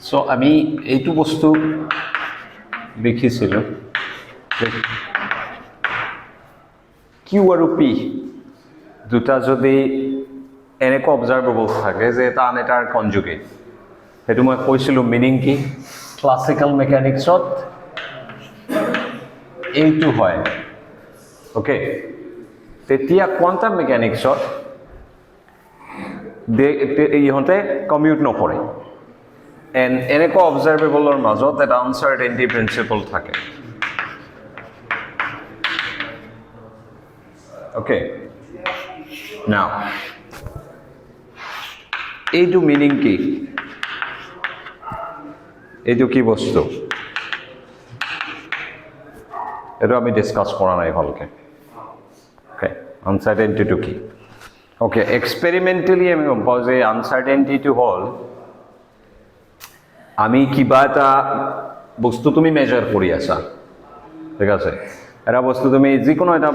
So আমি এইটো বস্তু লিখিছিলোঁ কিউ আৰু পি দুটা যদি এনেকুৱা অবজাৰ্ভেবল থাকে যে এটা আন এটাৰ কনজুগেট সেইটো মই কৈছিলোঁ মিনিং কি ক্লাছিকেল মেকানিক্সত এইটো হয় ওকে তেতিয়া কোৱান্টাম মেকানিক্সত ইহঁতে কমিউট নকৰে এণ্ড এনেকুৱা অবজাৰ্ভেবলৰ মাজত এটা আনচাৰ্টেইনিটি প্ৰিন্সিপল থাকে ওকে নাও এইটো মিনিং কি এইটো কি বস্তু এইটো আমি ডিছকাছ কৰা নাই ভালকে ওকে আনচাৰ্টেইনিটিটো কি ওকে এক্সপেৰিমেণ্টেলি আমি গম পাওঁ যে আনচাৰ্টেইনিটিটো হ'ল আমি কিবা এটা বস্তু তুমি মেজাৰ কৰি আছা ঠিক আছে এটা বস্তু তুমি যিকোনো এটা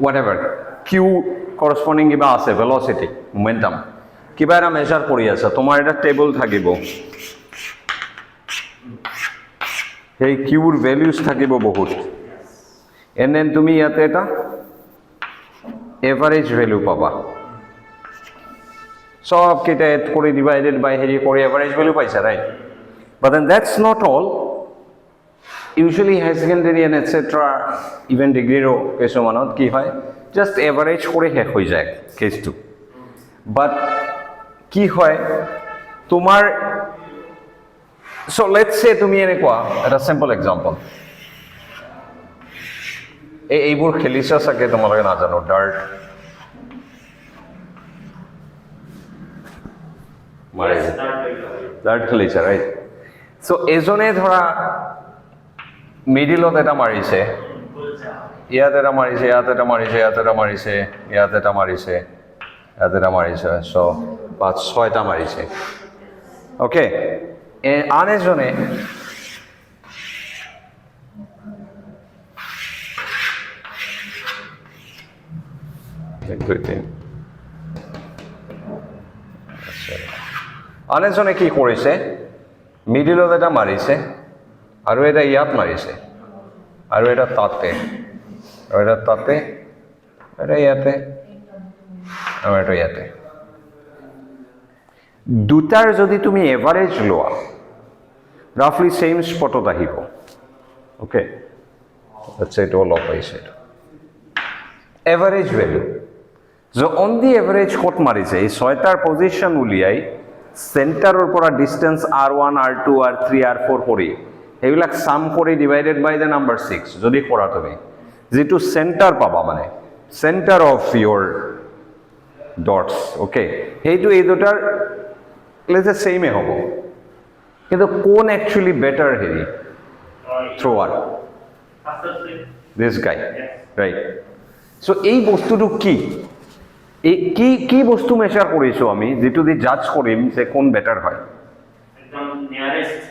হোৱাটএভাৰ কিউ কৰস্পণ্ডিং কিবা আছে ভেলচিটি মোমেণ্টাম কিবা এটা মেজাৰ কৰি আছা তোমাৰ এটা টেবল থাকিব সেই কিউৰ ভেলিউজ থাকিব বহুত এণ্ড দেন তুমি ইয়াতে এটা এভাৰেজ ভেলু পাবা সব কেইটা এড কৰি ডিভাইডেড বাই হেৰি কৰি এভাৰেজ ভেলু পাইছা right but then that's not all usually high secondary and etcetera even ডিগ্ৰীৰো কিছুমানত কি হয় জাষ্ট এভাৰেজ কৰি শেষ হৈ যায় কেছটো বাট কি হয় তোমাৰ চ' লেটছ চে তুমি এনেকুৱা এটা চিম্পল এক্সাম্পল এইবোৰ খেলিছা চাগে তোমালোকে নাজানো ডাৰ্ট ডাৰ্ট খেলিছা ৰাইট চ' এজনে ধৰা মিডিলত এটা মাৰিছে ইয়াত এটা মাৰিছে ইয়াত এটা মাৰিছে ইয়াত এটা মাৰিছে ইয়াত এটা মাৰিছে ইয়াত এটা মাৰিছে চ' 5-6টা মাৰিছে অ'কে আন এজনে আন এজনে কি কৰিছে মিডিলত এটা মাৰিছে আৰু এটা ইয়াত মাৰিছে আৰু এটা তাতে আৰু এটা তাতে এটা ইয়াতে আৰু এটা ইয়াতে দুটাৰ যদি তুমি এভাৰেজ লোৱা ৰাফলি চেম স্পটত আহিব অ'কে আচ্ছা এইটো অলপ আহিছে এইটো এভাৰেজ ভেলু যে অন দি এভাৰেজ ক'ত মাৰিছে এই 6টাৰ পজিশ্যন উলিয়াই চেণ্টাৰৰ পৰা distance R1 R2 R3 R4 কৰি সেইবিলাক সাম কৰি ডিভাইডেড বাই দ্য নাম্বাৰ 6 যদি কৰা তুমি যেটো সেন্টাৰ পাবা মানে centre of your dots okay হেইটো এই দুটাৰ লেটস সেমে হ'ব কিন্তু কোন একচুয়ালি বেটাৰ হেৰি thrower this guy right so এই বস্তুটো কি এই কি বস্তু মেজাৰ কৰিছো আমি যেটো দি জাজ কৰিম যে কোন বেটাৰ হয় একদম নিয়ারেস্ট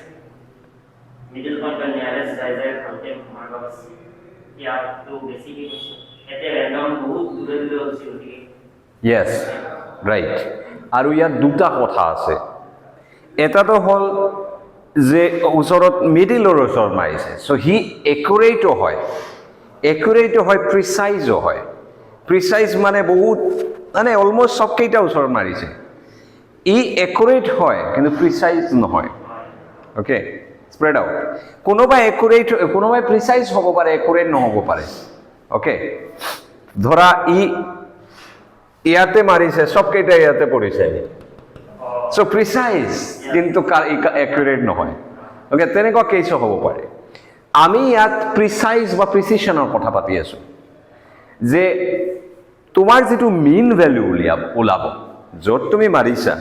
মিডল পয়েন্ট নিয়ারেস্ট সাইজের হতে মার্কস ইয়া তো বেসিক্যালি এতে র্যান্ডম বহুত দূরে দূরে হচ্ছে ওটি ইয়েস রাইট আৰু ইয়াত দুটা কথা আছে এটা তো হল যে ওচৰত মিডলৰ ওচৰত মাৰিছে সো হি একুৰেটও হয় প্ৰিসাইজও হয় প্ৰিসাইজ মানে বহুত মানে অলমোস্ট সব কেইটা ওচৰত মাৰিছে ই একুৰেট হয় কিন্তু প্ৰিসাইজ নহয় ওকে স্প্ৰেড আউট কোনোবা একুৰেট কোনোবা প্ৰিসাইজ হ'ব পাৰে একুৰেট নহ'ব পাৰে ওকে ধৰা ই ইয়াতে মাৰিছে সব কেইটা ইয়াতে পৰিছে সো প্ৰিসাইজ কিন্তু একুৰেট নহয় ওকে তেনেকুৱা কেছ হ'ব পাৰে আমি ইয়াত প্ৰিসাইজ বা প্ৰিচিশনৰ কথা পাতি আছো যে তোমাৰ যেটো মিন ভ্যালু ওলাব যত তুমি মাৰিছা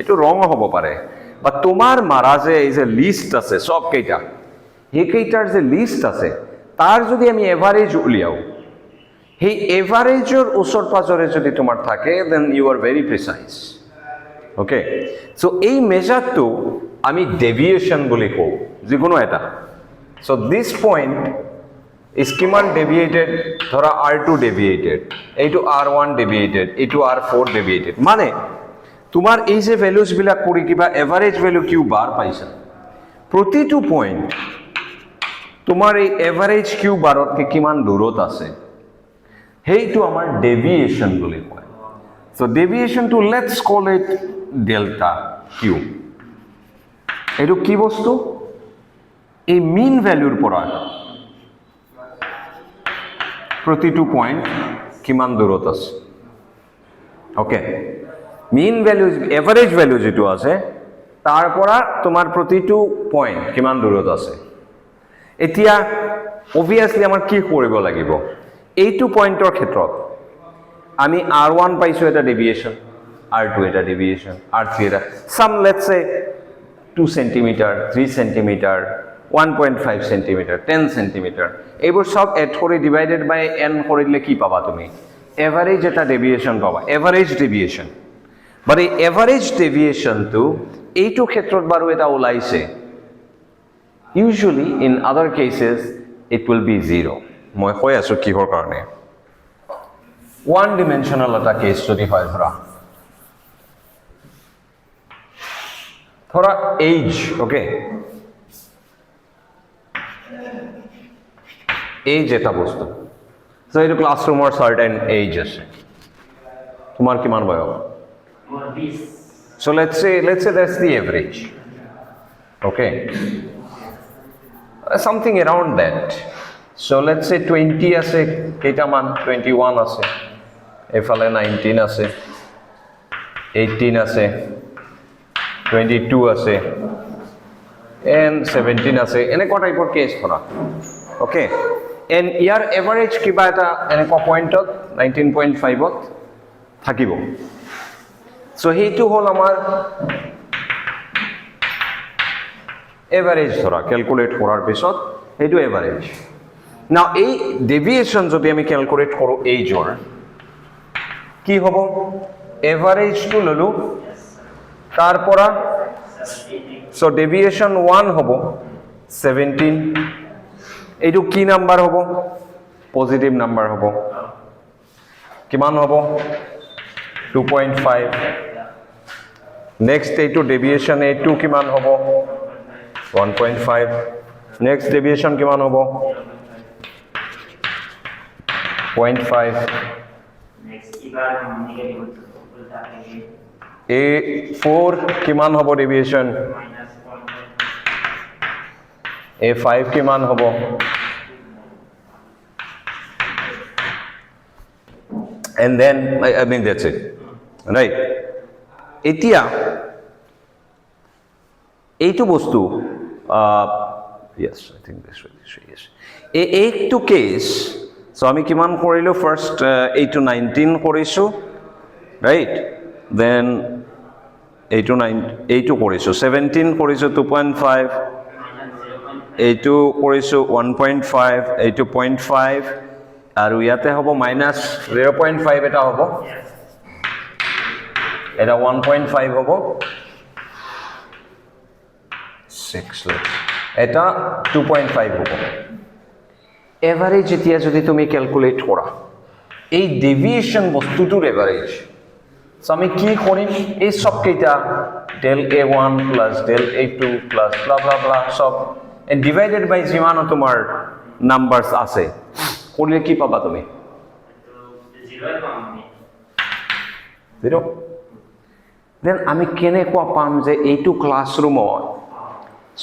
এটো ৰং হ'ব পাৰে বা তোমাৰ মাৰা যে এই যে লিস্ট আছে সব কেইটা এই কেইটাৰ যে লিস্ট আছে তাৰ যদি আমি এভাৰেজ উলিয়াও সেই এভাৰেজৰ ওচৰ পাজৰে যদি তোমাৰ থাকে then you are very precise okay so এই মেজারটো আমি ডেভিয়েশন বুলি কওঁ যিকোনো এটা সো দিস পয়েন্ট is কিমান deviated ধৰা R2 deviated এইটো R1 deviated এইটো R4 deviated মানে তোমাৰ এই যে ভ্যালুজ বিলাক কৰি কিবা এভাৰেজ ভ্যালু কিউ বাৰ পাইছা প্ৰতিটো পইণ্ট তোমাৰ এই এভাৰেজ কিউ বাৰতকৈ কিমান দূৰত আছে সেইটো আমাৰ ডেভিয়েশ্যন বুলি কয় চ' ডেভিয়েশ্যনটো let's call it delta Q এইটো কি বস্তু এই মিন ভ্যালুৰ পৰা প্ৰতিটো পইণ্ট কিমান দূৰত আছে okay mean value average value যেটো আছে তাৰ পৰা তোমাৰ প্ৰতিটো পইণ্ট কিমান দূৰত আছে এতিয়া অবভিয়াসলি আমাৰ কি কৰিব লাগিব এইটো পইণ্টৰ ক্ষেত্ৰত আমি r1 পাইছো এটা ডেভিয়েশ্যন r2 এটা ডেভিয়েশ্যন r3 এটা সাম let's say 2 centimetre 3 centimetre 1.5 centimetre 10 centimetre এইবোৰ সব এড কৰি ডিভাইডেড বাই n কৰিলে কি পাবা তুমি এভাৰেজ এটা ডেভিয়েশ্যন পাবা এভাৰেজ ডেভিয়েশ্যন বাট এই এভাৰেজ ডেভিয়েশ্যনটো এইটো ক্ষেত্ৰত বাৰু এটা ওলাইছে usually in other cases it will be 0 মই কৈ আছো কিহৰ কাৰণে ওৱান ডিমেনশনাল এটা কেছ যদি হয় ধৰা এজ ওকে এজ এটা বস্তু সো এইটো ক্লাছৰুমৰ সাৰ্টেন এজ আছে তোমাৰ কিমান বয়স so let's say that's the average okay something around that so let's say 20 আছে কেইটামান 21 আছে এফালে 19 আছে 18 আছে 22 আছে and 17 আছে এনেকুৱা টাইপৰ কেছ ধৰা okay and ইয়াৰ এভাৰেজ কিবা এটা এনেকুৱা পইণ্টত 19.5 ত থাকিব so সেইটো হল আমাৰ এভাৰেজ ধৰা ক্যালকুলেট কৰাৰ পিছত সেইটো এভাৰেজ নাও এই ডেভিয়েশ্যন যদি আমি ক্যালকুলেট কৰো এইজৰ কি হ'ব এভাৰেজটো ললো তাৰ পৰা সো ডেভিয়েশ্যন 1 হ'ব 17 এইটো কি নাম্বাৰ হ'ব পজিটিভ নাম্বাৰ হ'ব কিমান হ'ব 2.5 নেক্সট এইটো ডেভিয়েশ্যন এইটো কিমান হ'ব 1.5 next deviation কিমান হ'ব 0.5 next ইবাৰ নেগেটিভ উল্টা থাকে a4 কিমান হ'ব deviation a5 কিমান হ'ব and then I mean that's it right এতিয়া এইটো বস্তু yes I think this way yes এইটো কেস so আমি কিমান কৰিলো ফাৰ্স্ট 8 to 19 কৰিছো right then 8 to 9 8 কৰিছো 17 কৰিছো 2.5 এইটো কৰিছো 1.5 এইটো 0.5 আৰু ইয়াতে হ'ব মাইনাস 0.5 এটা হ'ব এটা 1.5 হ'ব 6 এটা 2.5 হ'ব এভারেজ এতিয়া যদি তুমি ক্যালকুলেট কৰা এই ডেভিয়েশন বস্তুটোৰ এভাৰেজ সো আমি কি কৰিম এই সব কেইটা del a1 plus del a2 plus blah blah blah সব and divided by যিমান তোমাৰ নাম্বাৰস আছে কৰিলে কি পাবা তুমি 0 পাম 0 দেন আমি কেনেকুৱা পাম যে এইটো ক্লাছৰুমত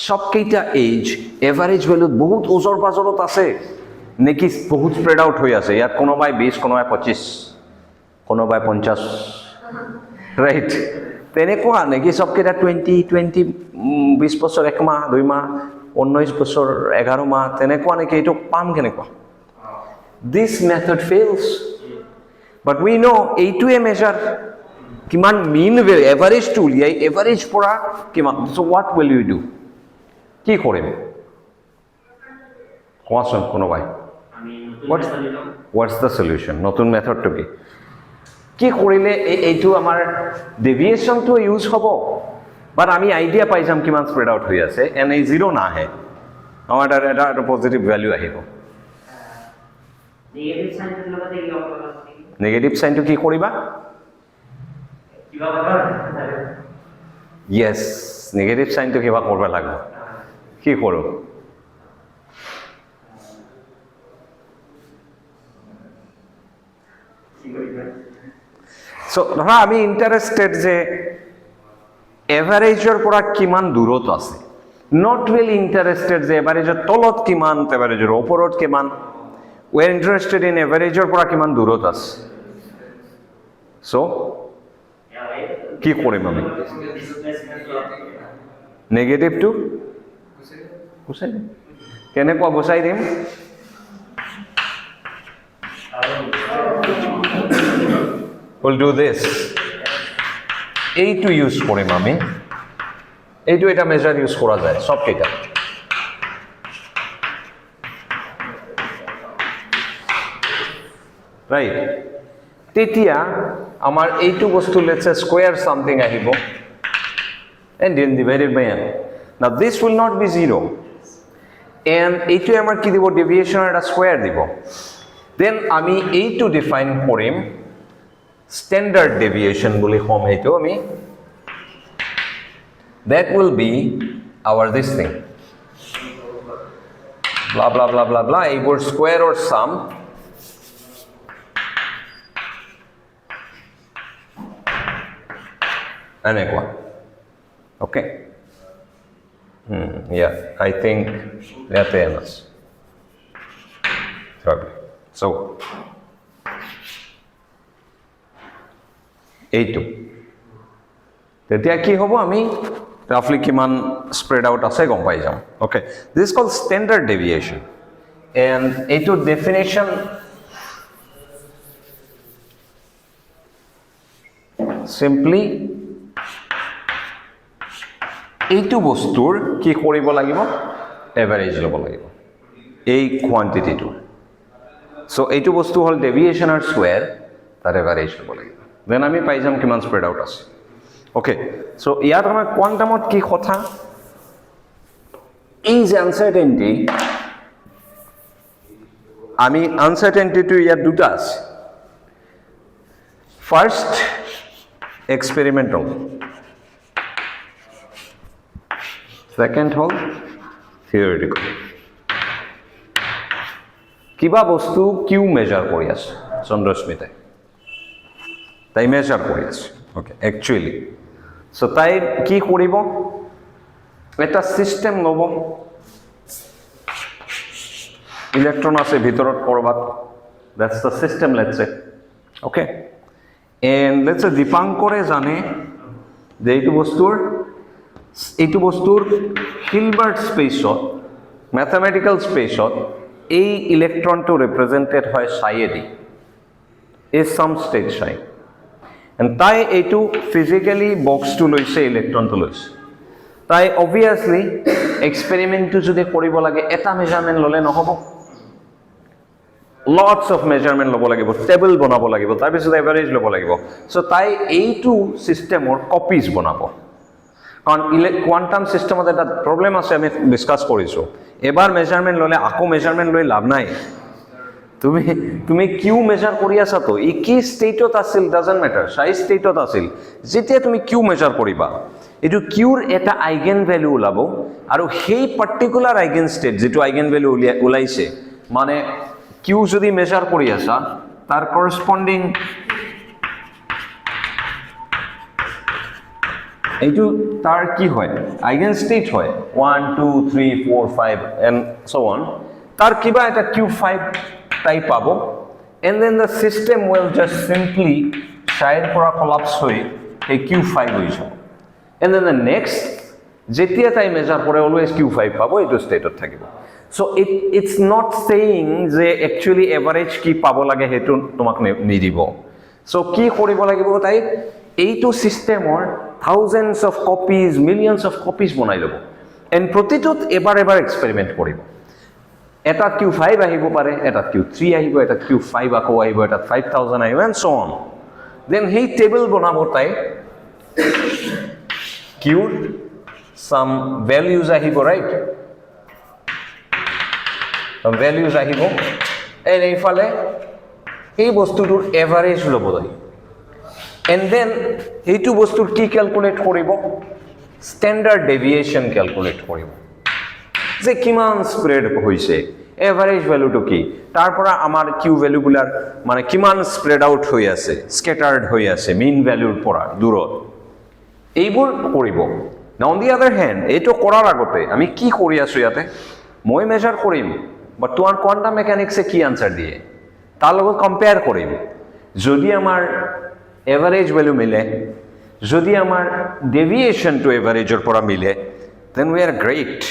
সব কেইটা এজ এভাৰেজ ভ্যালু বহুত ওজৰ পাজৰত আছে নেকি বহুত স্প্রেড আউট হৈ আছে ইয়াত কোনোবাই 20 কোনোবাই 25 কোনোবাই 50 রাইট তেনেকুৱা নেকি সব কেইটা 20 বছৰ এক মাহ দুই মাহ 19 বছৰ 11 মাহ তেনেকুৱা নেকি এইটো পাম কেনেকুৱা this method fails but we know এইটোৱে মেজাৰ কিমান মিন এভাৰেজ টু উলিয়াই এভাৰেজ পৰা কিমান so what will you do কি কৰিম কোৱাচোন কোনোবাই what's the solution নতুন মেথডটো কি কৰিলে এইটো আমাৰ ডেভিয়েশনটো ইউজ হ'ব বাট আমি আইডিয়া পাই যাম কিমান স্প্রেড আউট হৈ আছে এন এই 0 না আহে আমাৰ এটা পজিটিভ ভ্যালু আহিব নেগেটিভ সাইনটো কি কৰিবা yes নেগেটিভ সাইনটো কিবা কৰিব লাগিব কি কৰোঁ চ' ধৰা আমি ইণ্টাৰেষ্টেড যে এভাৰেজৰ পৰা কিমান দূৰত আছে নট ৰিয়েলি ইণ্টাৰেষ্টেড যে এভাৰেজৰ তলত কিমান এভাৰেজৰ ওপৰত কিমান উই আৰ ইণ্টাৰেষ্টেড ইন এভাৰেজৰ পৰা কিমান দূৰত আছে চ' কি কৰিম আমি নেগেটিভটো গুচাই দিম কেনেকুৱা গুচাই দিম we'll do this এইটো ইউজ কৰিম আমি এইটো এটা মেজাৰ ইউজ কৰা যায় সব কেইটা ৰাইট তেতিয়া আমাৰ এইটো বস্তু লেটস সে স্কয়ার সামথিং আহিব and then divided by n now this will not be 0 and এইটো আমাৰ কি দিব ডেভিয়েশন এটা স্কয়াৰ দিব then আমি এইটো ডিফাইন কৰিম standard deviation বুলি কম হেতু আমি that will be our this thing blah blah blah blah blah এইবোৰ square or sum এনেকুৱা okay yeah I think that ends so এইটো তেতিয়া কি হ'ব আমি রাফলি কিমান স্প্রেড আউট আছে গম পাই যাম okay this is called standard deviation and এইটো ডেফিনেশন সিম্পলি এইটো বস্তুৰ কি কৰিব লাগিব এভাৰেজ ল'ব লাগিব এই কোয়ান্টিটিটো সো এইটো বস্তু হল ডেভিয়েশনৰ স্কয়ার তার এভারেজ ল'ব লাগিব দেন আমি পাই যাম কিমান স্প্রেড আউট আছে ওকে সো ইয়াত আমাৰ কোয়ান্টামত কি কথা এই যে আনসার্টেইনিটি আমি আনসার্টেইনিটিটো ইয়াত দুটা আছে ফার্স্ট এক্সপেরিমেন্টাল সেকেন্ড হল থিওরিটিক্যাল কিবা বস্তু কিউ মেজার কৰি আছে চন্দ্ৰস্মিতাই তাই মেজাৰ কৰি আছে ওকে একচুয়ালি সো তাই কি কৰিব এটা সিস্টেম লব ইলেকট্ৰন আছে ভিতৰত কৰবাত that's the system let's say okay and let's say দীপাঙ্কৰে জানে যে এইটো বস্তুৰ হিলবার্ট স্পেসত ম্যাথমেটিক্যাল স্পেসত এই ইলেকট্রনটো রিপ্রেজেন্টেড হয় সাইয়েদি is some state psi and তাই এইটো ফিজিক্যালি বক্সটো লৈছে ইলেকট্রনটো লৈছে তাই obviously এক্সপেরিমেন্টটো যদি কৰিব লাগে এটা মেজারমেন্ট ললে নহব lots of measurement লব লাগিব টেবল বনাব লাগিব তাৰ পিছত এভাৰেজ লব লাগিব সো তাই এইটো সিস্টেমৰ কপিজ বনাব কাৰণ কোয়ান্টাম সিস্টেমত এটা প্ৰবলেম আছে আমি ডিসকাস কৰিছো এবাৰ মেজাৰমেন্ট ললে আকো মেজাৰমেন্ট লৈ লাভ নাই তুমি কিউ মেজাৰ কৰি আছা তো ই কি স্টেটত আছিল ডাজন্ট ম্যাটাৰ সাই স্টেটত আছিল যেতিয়া তুমি কিউ মেজাৰ কৰিবা এটো কিউৰ এটা আইগেন ভ্যালু ওলাব আৰু সেই পার্টিকুলার আইগেন স্টেট যেটো আইগেন ভ্যালু ওলাইছে মানে কিউ যদি মেজার কৰি আছা তার করসপন্ডিং এইটো তার কি হয় আইগেন স্টেট হয় 1 2 3 4 5 and so on তার কিবা এটা q5 টাইপ পাবো and then the system will just simply side পৰা collapse হৈ এই q5 হৈ যাব and then the next যেতিয়া তাই মেজার কৰে always q5 পাবো এইটো স্টেটত থাকিব so it's not saying যে actually average কি পাব লাগে হেতু তোমাক নিদিব so কি কৰিব লাগিব তাই এইটো সিস্টেমৰ thousands of copies millions of copies বনাই লব and প্ৰতিটোত এবাৰ এক্সপেৰিমেন্ট কৰিব এটা q5 আহিব পাৰে এটা q3 আহিব এটা q5 আকৌ আহিব এটা 5000 আহিব and so on then hey table বনাব তাই q some values আহিব right some values আহিব and এইফালে এই বস্তুটোৰ এভাৰেজ লব লাগিব and then এইটো বস্তুৰ কি ক্যালকুলেট কৰিব স্ট্যান্ডাৰ্ড ডেভিয়েশন ক্যালকুলেট কৰিব যে কিমান স্প্ৰেড হৈছে, এভাৰেজ ভ্যালুটো কি, তাৰ পৰা আমাৰ কিউ ভ্যালুগুলাৰ মানে কিমান স্প্ৰেড আউট হৈ আছে, স্কেটাৰ্ড হৈ আছে মেইন ভ্যালুৰ পৰা দূৰত, এইবোৰ কৰিব। অন দি আদাৰ হেণ্ড এইটো কৰাৰ আগতে আমি কি কৰি আছো ইয়াতে, মই মেজাৰ কৰিম বৰ্তমান কোৱান্টাম মেকানিক্সে কি আনসাৰ দিয়ে তাৰ লগত কম্পেয়াৰ কৰিম। যদি আমাৰ এভাৰেজ ভ্যালু মিলে, যদি আমাৰ ডেভিয়েশন টু এভাৰেজৰ পৰা মিলে, then we are great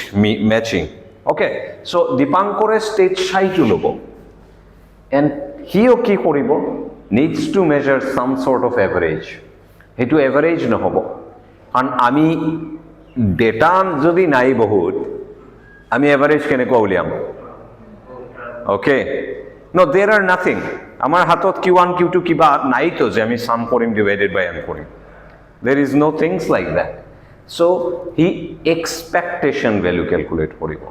matching. Okay, so দীপাংকৰে ষ্টেজ চাইটো ল'ব and হিও কি কৰিব, needs to measure some sort of average. সেইটো এভাৰেজ নহ'ব কাৰণ আমি ডেটা যদি নাই বহুত, আমি এভাৰেজ কেনেকুৱা উলিয়াম? ওকে, নো দেৰ আৰ নাথিং, আমাৰ হাতত Q1 Q2 কিবা নাইতো যে আমি সাম কৰিম ডিভাইডেড বাই এন কৰিম, there is no things like that. So he expectation value calculate কৰিব,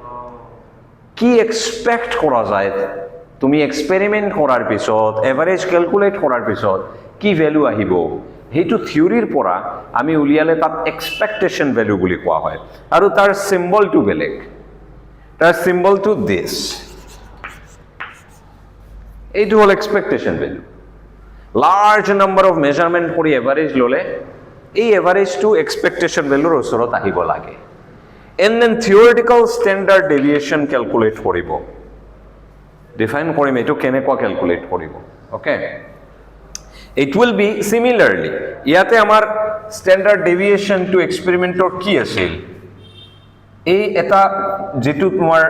কি এক্সপেক্ট কৰা যায়, তুমি এক্সপেৰিমেণ্ট কৰাৰ পিছত এভাৰেজ ক্যালকুলেট কৰাৰ পিছত কি ভ্যালু আহিব, সেইটো থিওৰিৰ পৰা আমি উলিয়ালে তাত এক্সপেক্টেশন ভ্যালু বুলি কোৱা হয়। আৰু তাৰ সিম্বলটো বেলেগ, তাৰ সিম্বলটো দিস, এইটো হ'ল expectation value. Large number of measurement কৰি এভাৰেজ ল'লে এই এভাৰেজটো এক্সপেক্টেশন ভ্যালুৰ ওচৰত আহিব লাগে। এণ্ড দেন থিওৰিটিকেল ষ্টেণ্ডাৰ্ড ডেভিয়েশ্যন ক্যালকুলেট কৰিব, ডিফাইন কৰিম এইটো কেনেকুৱা ক্যালকুলেট কৰিব। Okay, it will be similarly, ইয়াতে আমাৰ ষ্টেণ্ডাৰ্ড ডেভিয়েশ্যন টু এক্সপেৰিমেণ্টৰ কি আছিল, এই এটা যেটো তোমাৰ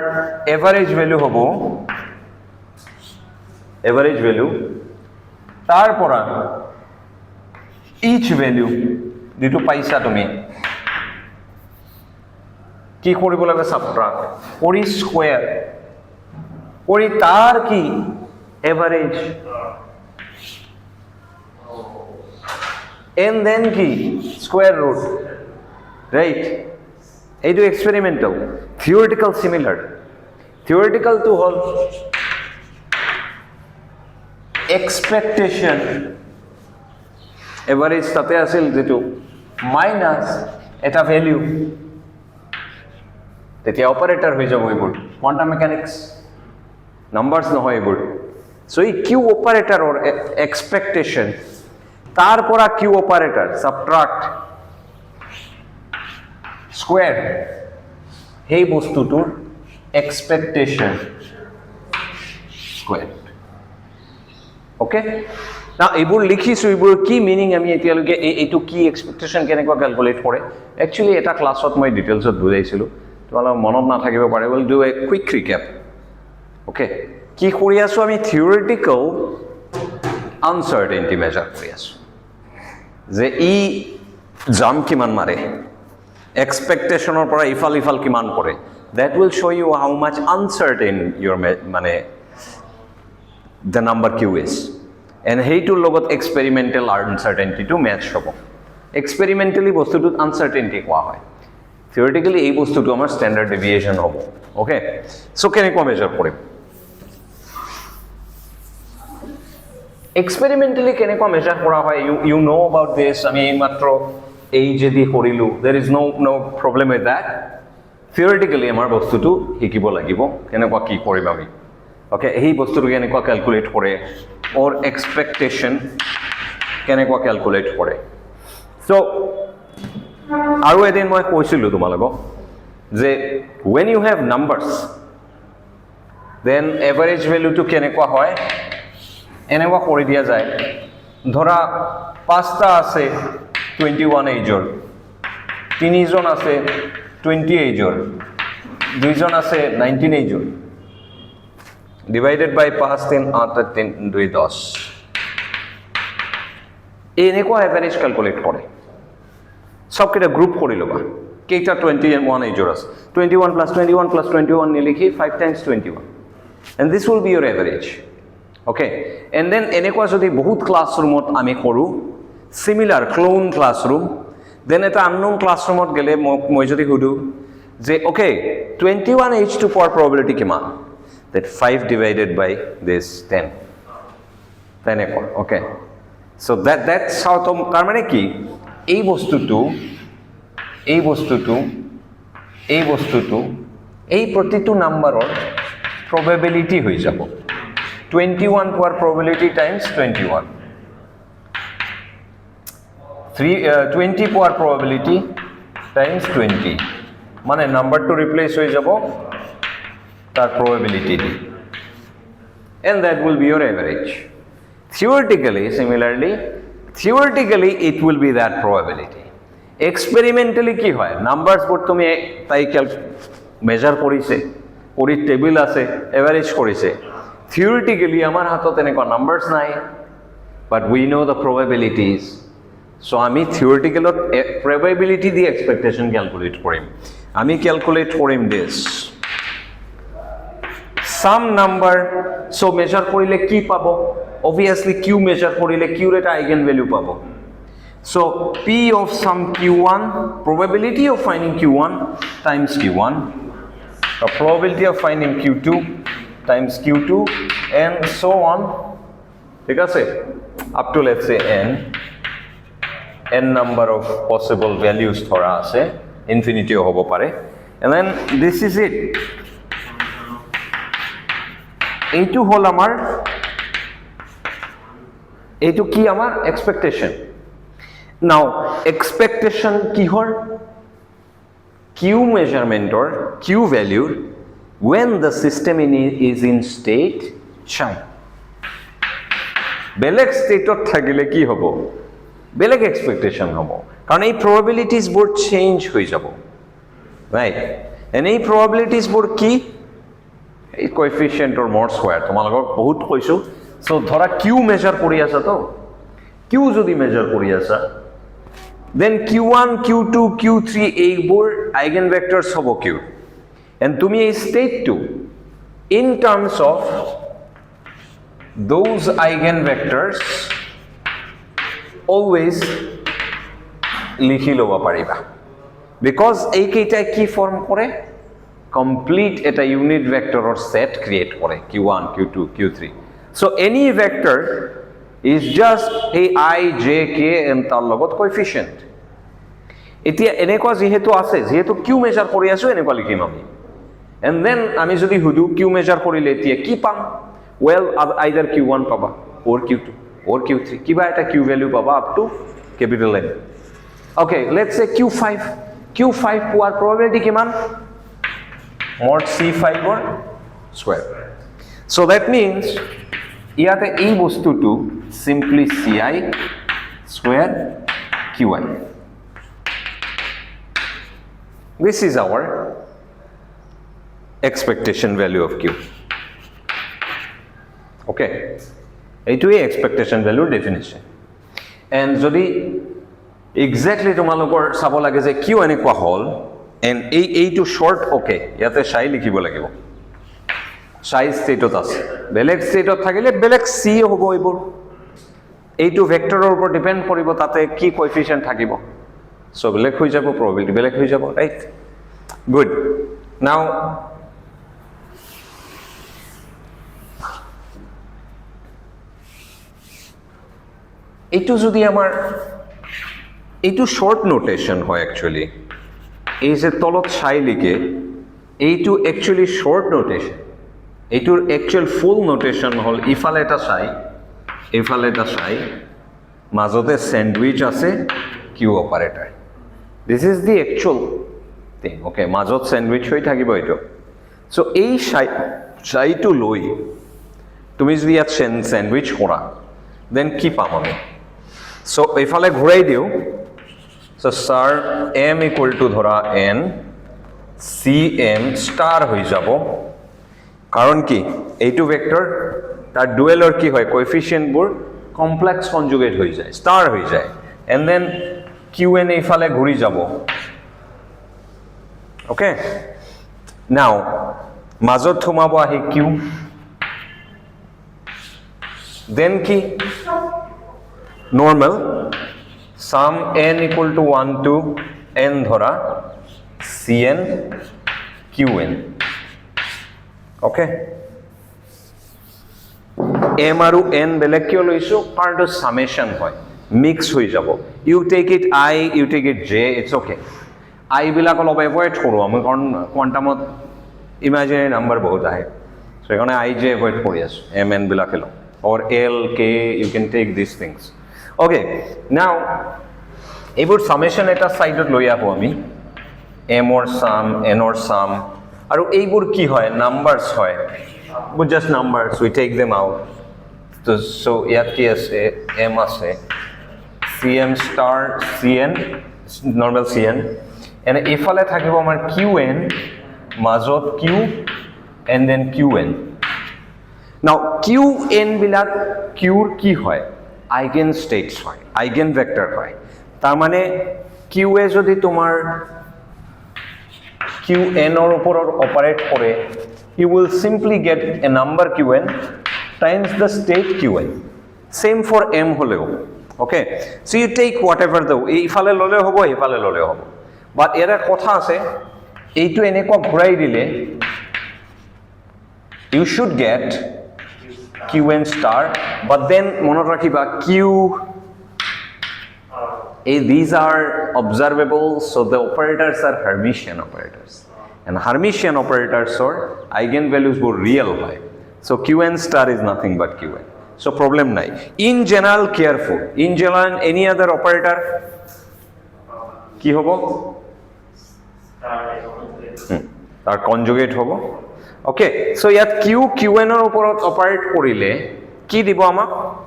এভাৰেজ ভ্যালু হ'ব, এভাৰেজ ভ্যালু তাৰ পৰা ইচ ভ্যালু যেটো পাইছা তুমি কি কৰিব লাগে, সাবট্ৰাক্ট কৰি স্কয়াৰ কৰি তাৰ কি এভারেজ, and then কি square root, right? এইটো এক্সপেরিমেন্টাল, থিওরিটিক্যাল সিমিলার। থিওরিটিক্যাল তো হল এক্সপেক্টেশন এভারেজ তাতে আছিল যেটো মাইনাস এটা ভ্যালু, তেতিয়া অপারেটর হৈ যাব এইবোৰ, কোয়ান্টাম মেকানিক্স নাম্বাৰস নহয় এইবোৰ। সো এই কিউ অপাৰেটৰৰ এক্সপেক্টেশন, তাৰ পৰা কিউ অপাৰেটৰ সাবট্ৰাক্ট স্কয়াৰ, সেই বস্তুটোৰ এক্সপেক্টেশন স্কয়াৰ। ওকে, না এইবোৰ লিখিছো, এইবোৰ কি মিনিং আমি এতিয়ালৈকে এইটো কি এক্সপেক্টেশন কেনেকুৱা ক্যালকুলেট কৰে, একচুয়ালি এটা ক্লাছত মই ডিটেইলছত বুজাইছিলো, তোমালোকৰ মনত নাথাকিব পাৰে, will do a quick recap. Okay, কি কৰি আছো আমি, থিওৰিটিক্যাল আনসাৰ্টেইনিটি মেজাৰ কৰি আছো, যে ই জাম কিমান মাৰে, এক্সপেক্টেশনৰ পৰা ইফাল ইফাল কিমান কৰে, that will show you how much uncertain your মানে the number q is, and সেইটোৰ লগত এক্সপেৰিমেণ্টেল আনসাৰ্টেইনিটিটো মেচ হ'ব। এক্সপেৰিমেণ্টেলি বস্তুটোত আনসাৰ্টেইনিটি কোৱা হয়, থিওৰিটিক্যালি এই বস্তুটো আমাৰ ষ্টেণ্ডাৰ্ড ডেভিয়েশ্যন হ'ব। ওকে, সো কেনেকুৱা মেজাৰ কৰিম, এক্সপেৰিমেণ্টেলি কেনেকুৱা মেজাৰ কৰা হয়, ইউ নো এবাউট দিছ, আমি এইমাত্ৰ এই যদি কৰিলো, there is no problem with that. Theoretically আমাৰ বস্তুটো শিকিব লাগিব কেনেকুৱা কি কৰিম আমি। ওকে, এই বস্তুটো কেনেকুৱা ক্যালকুলেট কৰে, অৰ এক্সপেক্টেশন কেনেকুৱা ক্যালকুলেট কৰে। সো আৰু এদিন মই কৈছিলোঁ তোমালোকক যে when you have numbers then average value to কেনেকুৱা হয়, এনেকুৱা কৰি দিয়া যায়, ধৰা 5টা আছে 21 এজৰ, 3জন আছে 20 এজৰ, 2জন আছে 19 এজৰ, ডিভাইডেড বাই 5 3 8 3 2 10, এনেকুৱা এভাৰেজ ক্যালকুলেট কৰে। সবকেইটা গ্ৰুপ কৰি ল'বা, কেইটা 21 এজৰ আছে, 21 plus 21 plus 21 নিলিখি 5 times 21, and this will be your average. Okay, and then এনেকুৱা যদি বহুত ক্লাছৰুমত আমি কৰোঁ, সিমিলাৰ ক্লোন ক্লাছৰুম, দেন এটা আননোন ক্লাছৰুমত গেলে মই যদি সুধো যে ওকে 21 এইচ টু পোৱাৰ probability কিমান, that 5 divided by this 10, তেনেকুৱা। ওকে, so that's how, তাৰ মানে কি এই বস্তুটো এই প্ৰতিটো নাম্বাৰৰ probability হৈ যাব 21 পোৱাৰ probability times 21 20 পোৱাৰ probability times 20 মানে নাম্বাৰটো ৰিপ্লেস হৈ যাব তাৰ probability the and that will be your average. Theoretically, similarly, it will be that probability. Experimentally কি হয় numbers বোৰ তুমি তাই measure কৰিছে কৰি টেবিল আছে এভাৰেজ কৰিছে theoretically আমাৰ হাতত এনেকুৱা numbers নাই but we know the probabilities so আমি theoretical probability দি expectation calculate কৰিম আমি calculate কৰিম this some number so measure কৰিলে কি পাব obviously q measure কৰিলে q ৰ এটা eigen value পাব so p of some q1 probability of finding q1 times q1 the probability of finding q2 times q2 and so on ঠিক আছে up to let's say n number of possible values ধৰা আছে infinity হ'ব পাৰে and then this is it এইটো হল আমাৰ এইটো কি আমাৰ expectation now expectation কি হল q measurement or q value when the system is in state shy বেলেগ স্টেটত থাকিলে কি হ'ব বেলেগ expectation হ'ব কাৰণ এই probabilities বোৰ চেঞ্জ হৈ যাব right and এই probabilities বোৰ কি এই coefficient or mod square তোমালোকক বহুত কৈছো so ধৰা q measure কৰি আছা তো q যদি measure কৰি আছা then q1 q2 q3 এইবোৰ eigenvectors হ'ব q and তুমি এই state to in terms of those eigenvectors always লিখি ল'ব পাৰিবা because এই কেইটা কি ফৰ্ম কৰে complete এটা unit vector or set create কৰে q1 q2 q3 so any vector is just a I j k and তাৰ লগত coefficient এতিয়া এনেকুৱা যেহেতু আছে যেহেতু q measure কৰি আছো এনেকুৱা লিখিম আমি and then আমি যদি হুদু q measure কৰিলে এতিয়া কি পাম well either q1 পাবা or q2 or q3 কিবা এটা q value পাবা up to capital N okay let's say q5 পোৱাৰ probability কিমান mod c5 or square so that means ইয়াতে এই বস্তুটো simply ci square qi this is our expectation value of q okay এইটোৱে expectation value definition and যদি exactly তোমালোকৰ চাব লাগে যে q এনেকুৱা হল and এইটো short okay ইয়াতে চাই লিখিব লাগিব চাই ষ্টেটত আছে বেলেগ ষ্টেটত থাকিলে বেলেগ c হ'ব এইবোৰ এইটো ভেক্টৰৰ ওপৰত ডিপেন্ড কৰিব তাতে কি কোএফিচিয়েন্ট থাকিব সো বেলেগ হৈ যাব probability বেলেগ হৈ যাব ৰাইট good now এইটো যদি আমাৰ এইটো শর্ট নোটেশন হয় actually এই যে তলত চাই লিখে এইটো actually শর্ট নোটেশন এইটোৰ actual full notation হল ইফালে এটা চাই ইফালে এটা চাই মাজতে স্যান্ডউইচ আছে Q operator this is the actual thing okay মাজত স্যান্ডউইচ হৈ থাকিব এটো সো এই চাইটো লৈ তুমি যদি ইয়াত স্যান্ডউইচ কৰা দেন কি পাম আমি সো ইফালে ঘূৰাই দিও so sir m equal to ধৰা n cm star হৈ যাব কাৰণ কি এইটো ভেক্টৰ তাৰ ডুৱেলৰ কি হয় কোএফিচিয়েন্ট বোৰ কমপ্লেক্স কনজুগেট হৈ যায় স্টাৰ হৈ যায় এন্ড দেন qn ইফালে ঘূৰি যাব ওকে নাও মাজত থমাব আহি q দেন কি নৰমাল sum n equal to 1 to n ধৰা cn qn okay m আৰু n বেলেগ কিয় লৈছো কাৰণ এটা সামেশন হয় মিক্স হৈ যাব you take it I you take it j it's okay I বিলাক অলপ এভয়েড কৰো আমি কাৰণ কোয়ান্টামত ইমাজিনাৰী নাম্বাৰ বহুত আহে চ' সেইকাৰণে আই জে এভইড কৰি আছোঁ এম এন বিলাকে লওঁ or L K you can take this things okay now এইবোৰ চামেশ্যন এটা ছাইডত লৈ আহোঁ আমি এমৰ চাম এনৰ চাম আৰু এইবোৰ কি হয় নাম্বাৰছ হয় just numbers we take them out তো চ' ইয়াত কি আছে এম আছে C M star C N normal C N এনে এইফালে থাকিব আমাৰ কিউ এন মাজত Q and then Q N now Q N বিলাক কিউৰ কি হয় আইগেন ষ্টেটছ হয় আইগেন ভেক্টৰ হয় তাৰমানে কিউ এ যদি তোমাৰ কিউ এনৰ ওপৰত অপাৰেট কৰে you will simply get a number Q N times the state Q N same for M হ'লেও okay so' you take whatever the এইফালে ল'লেও হ'ব সেইফালে ল'লেও হ'ব বাট ইয়াৰ এটা কথা আছে এইটো এনেকুৱা ঘূৰাই দিলে you should get Q N star but then মনত ৰাখিবা Q these are observable, so the operators are Hermitian operators. And Hermitian operators are eigenvalues were real high. So Qn star is nothing but Qn. So problem nai. In general, careful. In general, any other operator? Ki hobo? Tar conjugate hobo. Okay. So yat Q, Qn or oporot operate korile, ki dibo amak?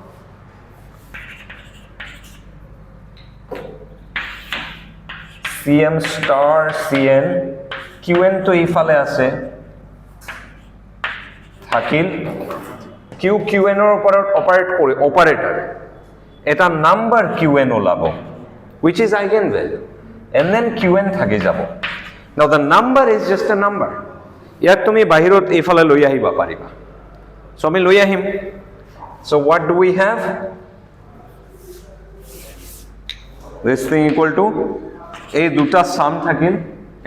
CM star CN QN তো ইফালে আছে থাকিল Q QN এর ওপৰত operate কৰি operator এটা number QN ওলাব which is eigenvalue and then QN থাকি যাব now the number is just a number ইয়াক তুমি বাহিৰত ইফালে লৈ আহিবা পাৰিবা so আমি লৈ আহিম so what do we have this thing equal to এই দুটা সাম থাকিল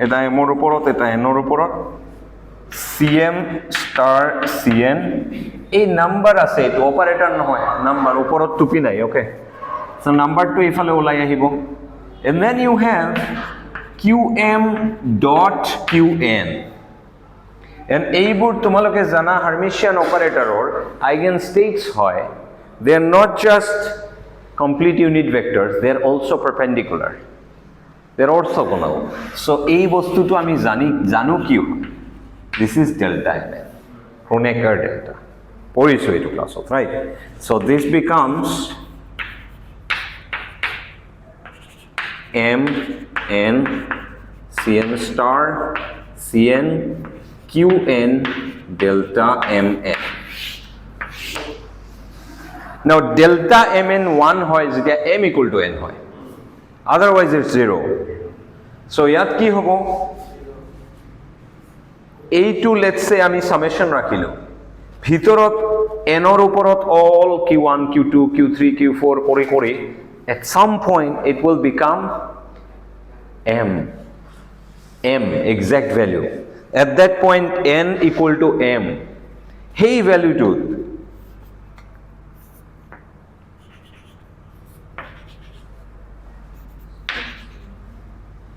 এটা এমৰ ওপৰত এটা এনৰ ওপৰত CM star CN এই নাম্বাৰ আছে এটো অপাৰেটৰ নহয় নাম্বাৰ ওপৰত টুপি নাই ওকে সো নাম্বারটো ইফালে ওলাই আহিব and then you have QM dot QN and এইবোৰ তোমালোকে জানা হাৰ্মিশিয়ান অপাৰেটৰৰ আইগেন স্টেটস হয় they are not just complete unit vectors they are also perpendicular they're orthogonal so এই বস্তুটো আমি জানো কি this is delta mn Kronecker delta পঢ়িছো এইটো ক্লাছত right so this becomes m n cn star cn qn delta mn now delta mn 1 হয় যেতিয়া m equal to n হয় otherwise it's 0 so ইয়াত কি হ'ব এইটো let's say আমি summation ৰাখিলো ভিতৰত n ৰ ওপৰত all q1 q2 q3 q4 কৰি কৰি at some point it will become m exact value at that point n equal to m hey value to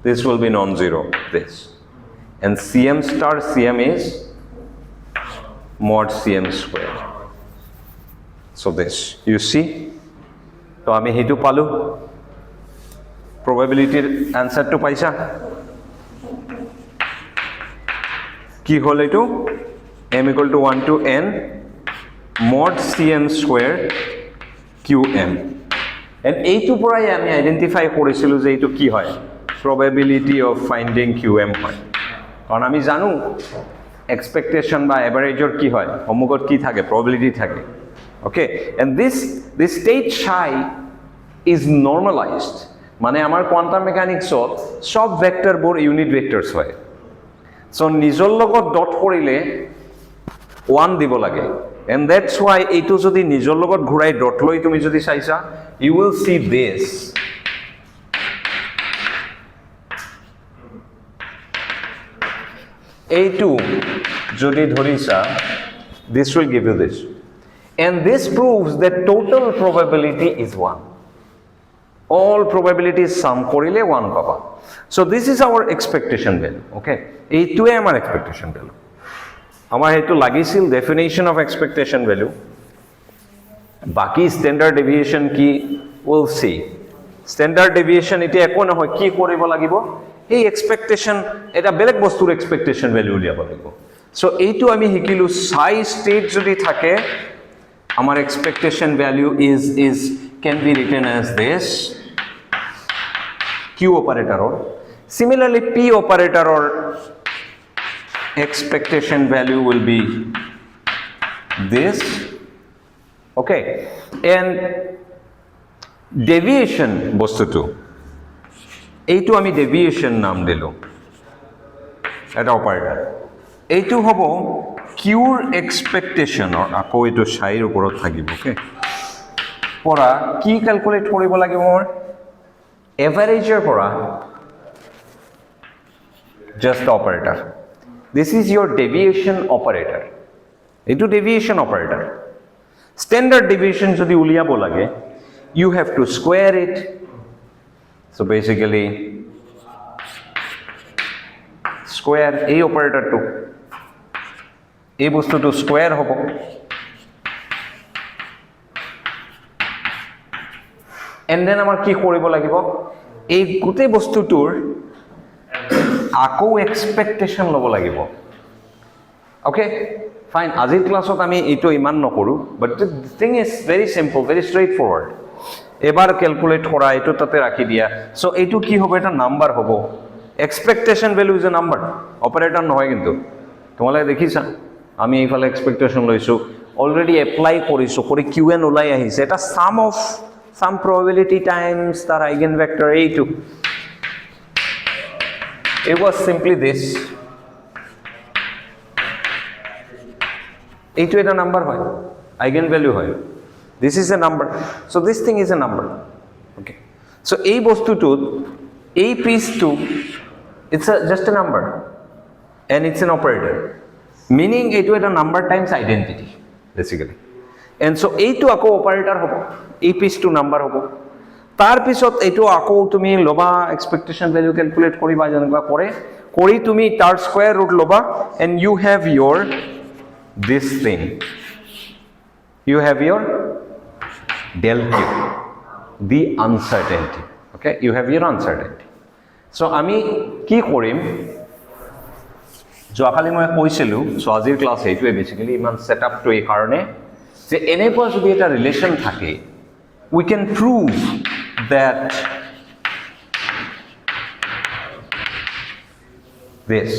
this will be non-zero this and cm star cm is mod cm square so this you see to ami hetu palu probability answer to paisa ki hol etu m equal to 1 to n mod cm square qm and এইটো পৰাই আমি identify কৰিছিলো যে এইটো কি হয় probability of finding QM হয় কারণ আমি জানো expectation বা average or কি হয় সমুখত কি থাকে probability থাকে okay and this state psi is normalized মানে আমার quantum mechanics ত সব vector বোৰ unit vectors হয় so নিজৰ লগত dot কৰিলে 1 দিব লাগে and that's why এইটো যদি নিজৰ লগত ঘূৰাই dot লৈ তুমি যদি চাইছা you will see this A2 jodi dhorisa this will give you this and this proves that total probability is 1 all probabilities sum korile 1 paba so this is our expectation value okay A2 amar expectation value আমাৰ হেতু লাগিছিল definition of expectation value বাকি standard deviation কি will see standard deviation এটা একো নহয় কি কৰিব লাগিব এই এক্সপেক্টেশন এটা বেলেগ বস্তুৰ এক্সপেক্টেশন ভ্যালু উলিয়াব লাগিব সো এইটো আমি শিকিলো সাই স্টেট যদি থাকে আমাৰ expectation value is can be written as this Q operator or similarly P operator or expectation value will be this okay and deviation বস্তুটো এইটো আমি deviation নাম দিলো এটা অপাৰেটৰ এইটো হ'ব কিউৰ এক্সপেক্টেশন আকৌ এইটো সাইৰ ওপৰত থাকিব ওকে পৰা কি ক্যালকুলেট কৰিব লাগিব মোৰ এভাৰেজৰ পৰা just the operator this is your deviation operator এইটো deviation operator standard deviation যদি উলিয়াব লাগে you have to square it so basically square এই operator to এই বস্তুটো square হ'ব and then আমাৰ কি কৰিব লাগিব এই গোটেই বস্তুটোৰ আকৌ এক্সপেক্টেশন লব লাগিব ওকে ফাইন আজিৰ ক্লাছত আমি এইটো ইমান নকৰো but the thing is very simple very straightforward এবাৰ ক্যালকুলেট কৰা এইটো তাতে ৰাখি দিয়া সো এইটো কি হ'ব এটা নাম্বাৰ হ'ব expectation value is a number operator নহয় কিন্তু তোমালোকে দেখিছা আমি এইফালে এক্সপেক্টেশন লৈছো অলৰেডি এপ্লাই কৰিছো কৰি QN ওলাই আহিছে এটা সাম অফ some probability times তার eigenvector a2 it was simply this a2 এটা নাম্বার হয় eigenvalue হয় this is a number so this thing is a number okay so এই বস্তুটো এই পিসটো it's just a number and it's an operator meaning এইটো এটা number times identity basically and so এইটো আকৌ অপাৰেটৰ হ'ব এই পিসটো নাম্বাৰ হ'ব তাৰ পিছত এইটো আকৌ তুমি লবা এক্সপেক্টেশন ভ্যালু ক্যালকুলেট কৰিবা যেনেকুৱা কৰে কৰি তুমি তাৰ স্কয়াৰ ৰুট লবা and you have your this thing you have your del q the uncertainty okay you have your uncertainty so আমি কি কৰিম যোৱাকালি মই কৈছিলো সো আজিৰ ক্লাছ এইটোৱে বেসিক্যালি ইমান সেটআপটো এই কাৰণে যে এনেকুৱা যদি এটা ৰিলেশন থাকে we can prove that this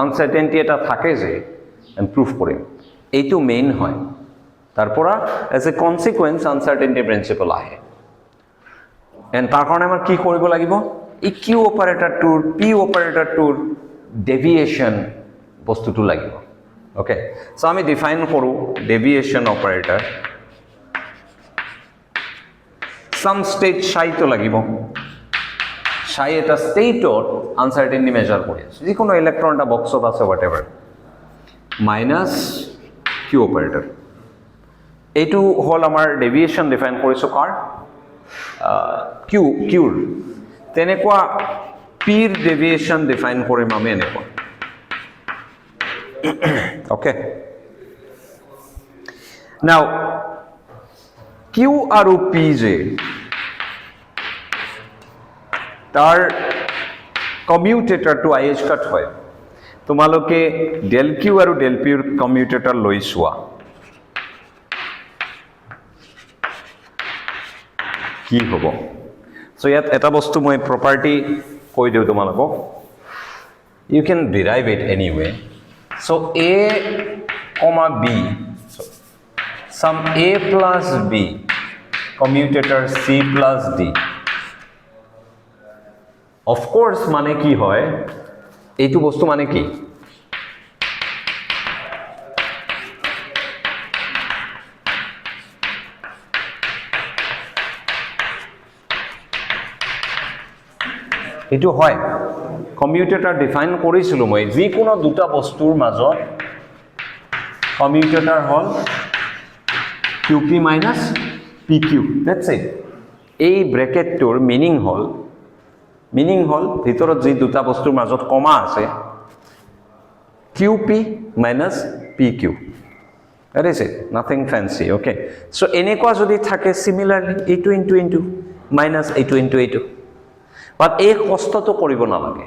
uncertainty এটা থাকে যে and proof কৰিম এইটো মেইন হয় তাৰপৰা as a consequence uncertainty principle আহে and তাৰ কাৰণে আমাৰ কি কৰিব লাগিব এই q operator p operator deviation বস্তুটো লাগিব okay so আমি define কৰো deviation operator some state psi to লাগিব psi এটা স্টেটৰ আনসাৰ্টেইনটি মেজাৰ কৰি আছে যিকোনো ইলেক্ট্ৰনটা বক্সত আছে whatever minus q operator এইটো হল আমাৰ ডেভিয়েশন ডিফাইন কৰিছো কাৰ qৰ তেনেকুৱা pৰ ডেভিয়েশন ডিফাইন কৰিম আমি এনেকুৱা okay now q আৰু p যে তাৰ কমিউটেটৰটো আইএচ কাট হয় তোমালোকে ডেল q আৰু ডেল p ৰ কমিউটেটৰ লৈ চোৱা কি হ'ব সো ইয়াত এটা বস্তু মই প্ৰপাৰ্টি কৈ দিও তোমালোকক you can derive it anyway so a comma b so some a plus b commutator c plus d of course মানে কি হয় এইটো বস্তু মানে কি এইটো হয় কমিউটেটৰ ডিফাইন কৰিছিলো মই যিকোনো দুটা বস্তুৰ মাজত কমিউটেটৰ হল qp minus pq that's it এই ব্ৰ্যাকেটটোৰ মিনিং হল ভিতৰত যি দুটা বস্তুৰ মাজত কমা আছে qp minus PQ. That is it, nothing fancy, okay? So এনেকুৱা যদি থাকে similarly এইটো into minus এইটো into এইটো, but এই কষ্টটো কৰিব নালাগে।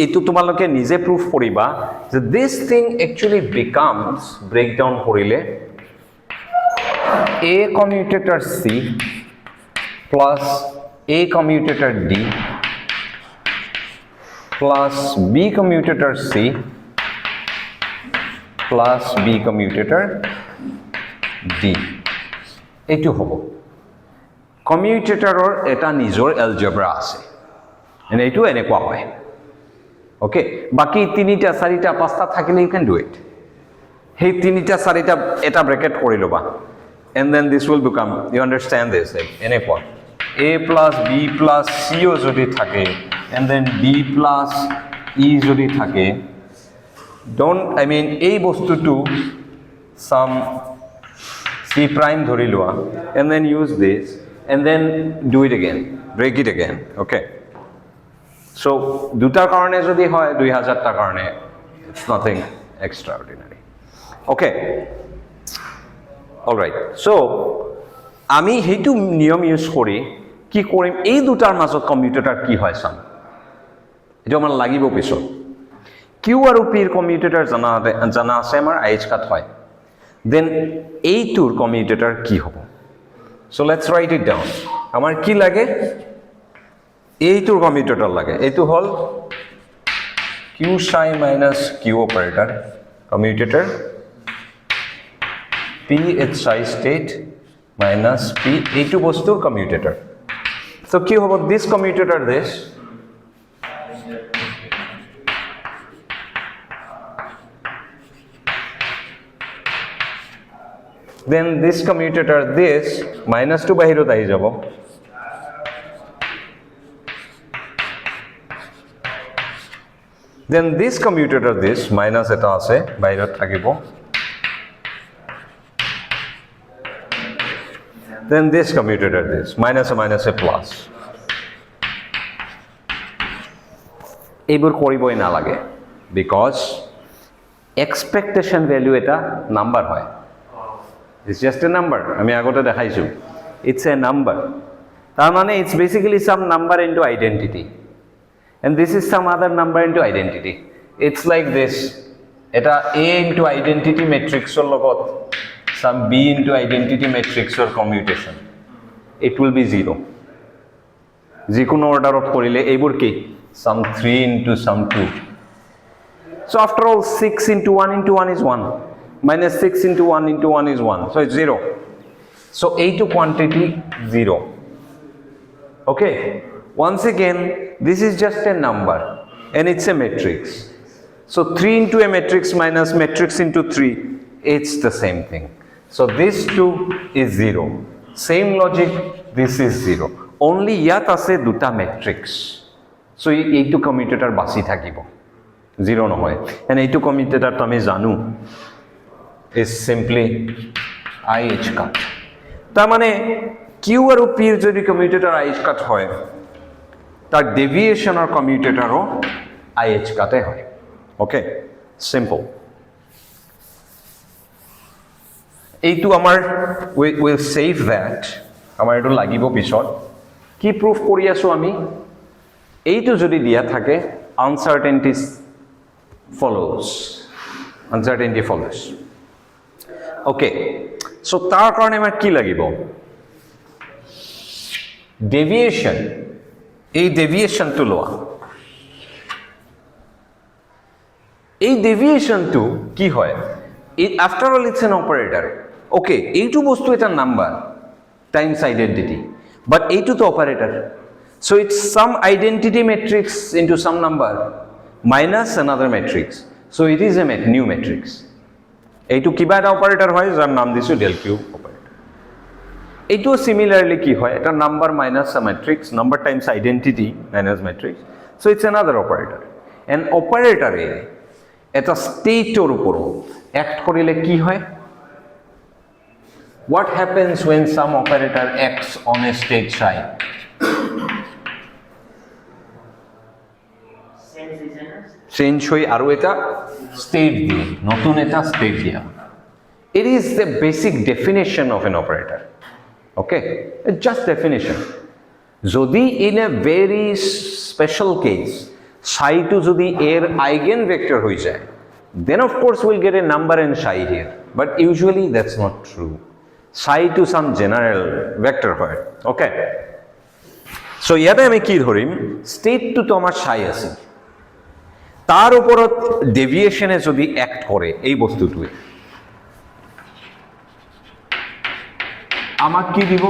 এইটো তোমালোকে নিজে proof কৰিবা যে this thing actually becomes breakdown কৰিলে A commutator C plus A commutator D plus B commutator C plus B commutator D এইটো হ'ব কমিউটেটৰৰ এটা নিজৰ এলজেব্ৰা আছে এনে এইটো এনেকুৱা হয় ওকে বাকি তিনিটা চাৰিটা পাঁচটা থাকিলে ইউ ক্যান ডু ইট সেই তিনিটা চাৰিটা এটা ব্ৰ্যাকেট কৰি লবা and then this will become you understand this এনেকুৱা A plus B plus C ও যদি থাকে and then D plus E যদি থাকে don't I mean এই বস্তুটো some C prime ধৰি লোৱা and then use this and then do it again break it again okay so দুটাৰ কাৰণে যদি হয় 2000 টাৰ কাৰণে it's nothing extraordinary okay all right so আমি হেতু নিয়ম ইউজ কৰি কি কৰিম এই দুটাৰ মাজত কমিউটেটৰ কি হয় চাম এটা আমাৰ লাগিব পিছত Q আৰু P ৰ কমিউটেটৰ জানা আছে আমাৰ IH কাট হয় then এইটোৰ কমিউটেটৰ কি হ'ব so let's write it down আমাৰ কি লাগে এইটোৰ কমিউটেটৰ লাগে এইটো হল Q psi minus Q operator commutator P H psi state minus P এইটো বস্তুৰ commutator so কি হ'ব this commutator this then this commutator this minus 2 বাহিৰত আহি যাব then this commutator this minus eta ase bahirat thakibo then this commutator this minus a plus ebor koriboi na lage because expectation value eta number hoy it's just a number ami agote dekhaisu it's a number tar mane it's basically some number into identity and this is some other number into identity it's like this eta A into identity matrix or logot some B into identity matrix or commutation it will be 0 jikono order of korile ebor ki some 3 into some 2 so after all 6 into 1 is 1 minus 6 into 1 is 1 so it's 0 so A to quantity 0 okay once again this is just a number and it's a matrix so 3 into a matrix minus matrix into 3 it's the same thing so this 2 is 0 same logic this is 0 only yat ase duta matrix so ei to commutator basi thakibo 0 nohoy and ei to commutator to ami janu is simply IH cut ta mane Q aru P er jodi commutator IH cut hoy তার deviation আর কমিউটেটরও IH কাটে হয় okay simple এইটো আমাৰ will save that আমাৰ এটো লাগিব পিছত কি প্ৰুফ কৰি আছো আমি এইটো যদি দিয়া থাকে আনসাৰ্টেনিটিজ ফলোজ আনসাৰ্টেনিটি ফলোজ ওকে সো তাৰ কাৰণে আমাৰ কি লাগিব ডেভিয়েশন এই ডেভিয়েশন টু লোৱা এই ডেভিয়েশন টু কি হয় after all it's an operator okay এইটো বস্তু এটা নাম্বার টাইমস আইডেন্টিটি বাট এইটো তো operator so it's some identity matrix into sum number minus another matrix so it is a new matrix এইটো কিবা এটা অপারেটর হয় যার নাম দিছো ডেল কিউ এইটো সিমিলারলি কি হয় এটা number minus a matrix number times identity minus matrix so it's another operator and অপারেটরে এটা স্টেটৰ উপৰ অ্যাক্ট কৰিলে কি হয় what happens when some operator acts on a state psi change হৈ আৰু এটা ষ্টেট দিয়ে, নতুন এটা ষ্টেট দিয়া। It is the basic definition of an operator. Okay? It's just definition. যদি in a very special case, psi to যদি এর eigenvector হৈ যায়, then of course we'll get a number in psi here. But usually that's not true. Psi to some general vector হয়. Okay? So ইয়াতে আমি কি ধৰিম, state to তো আমাৰ psi আছে। তাৰ ওপৰত ডেভিয়েশনে যদি অ্যাক্ট কৰে এই বস্তুটোৱে, আমাক কি দিব,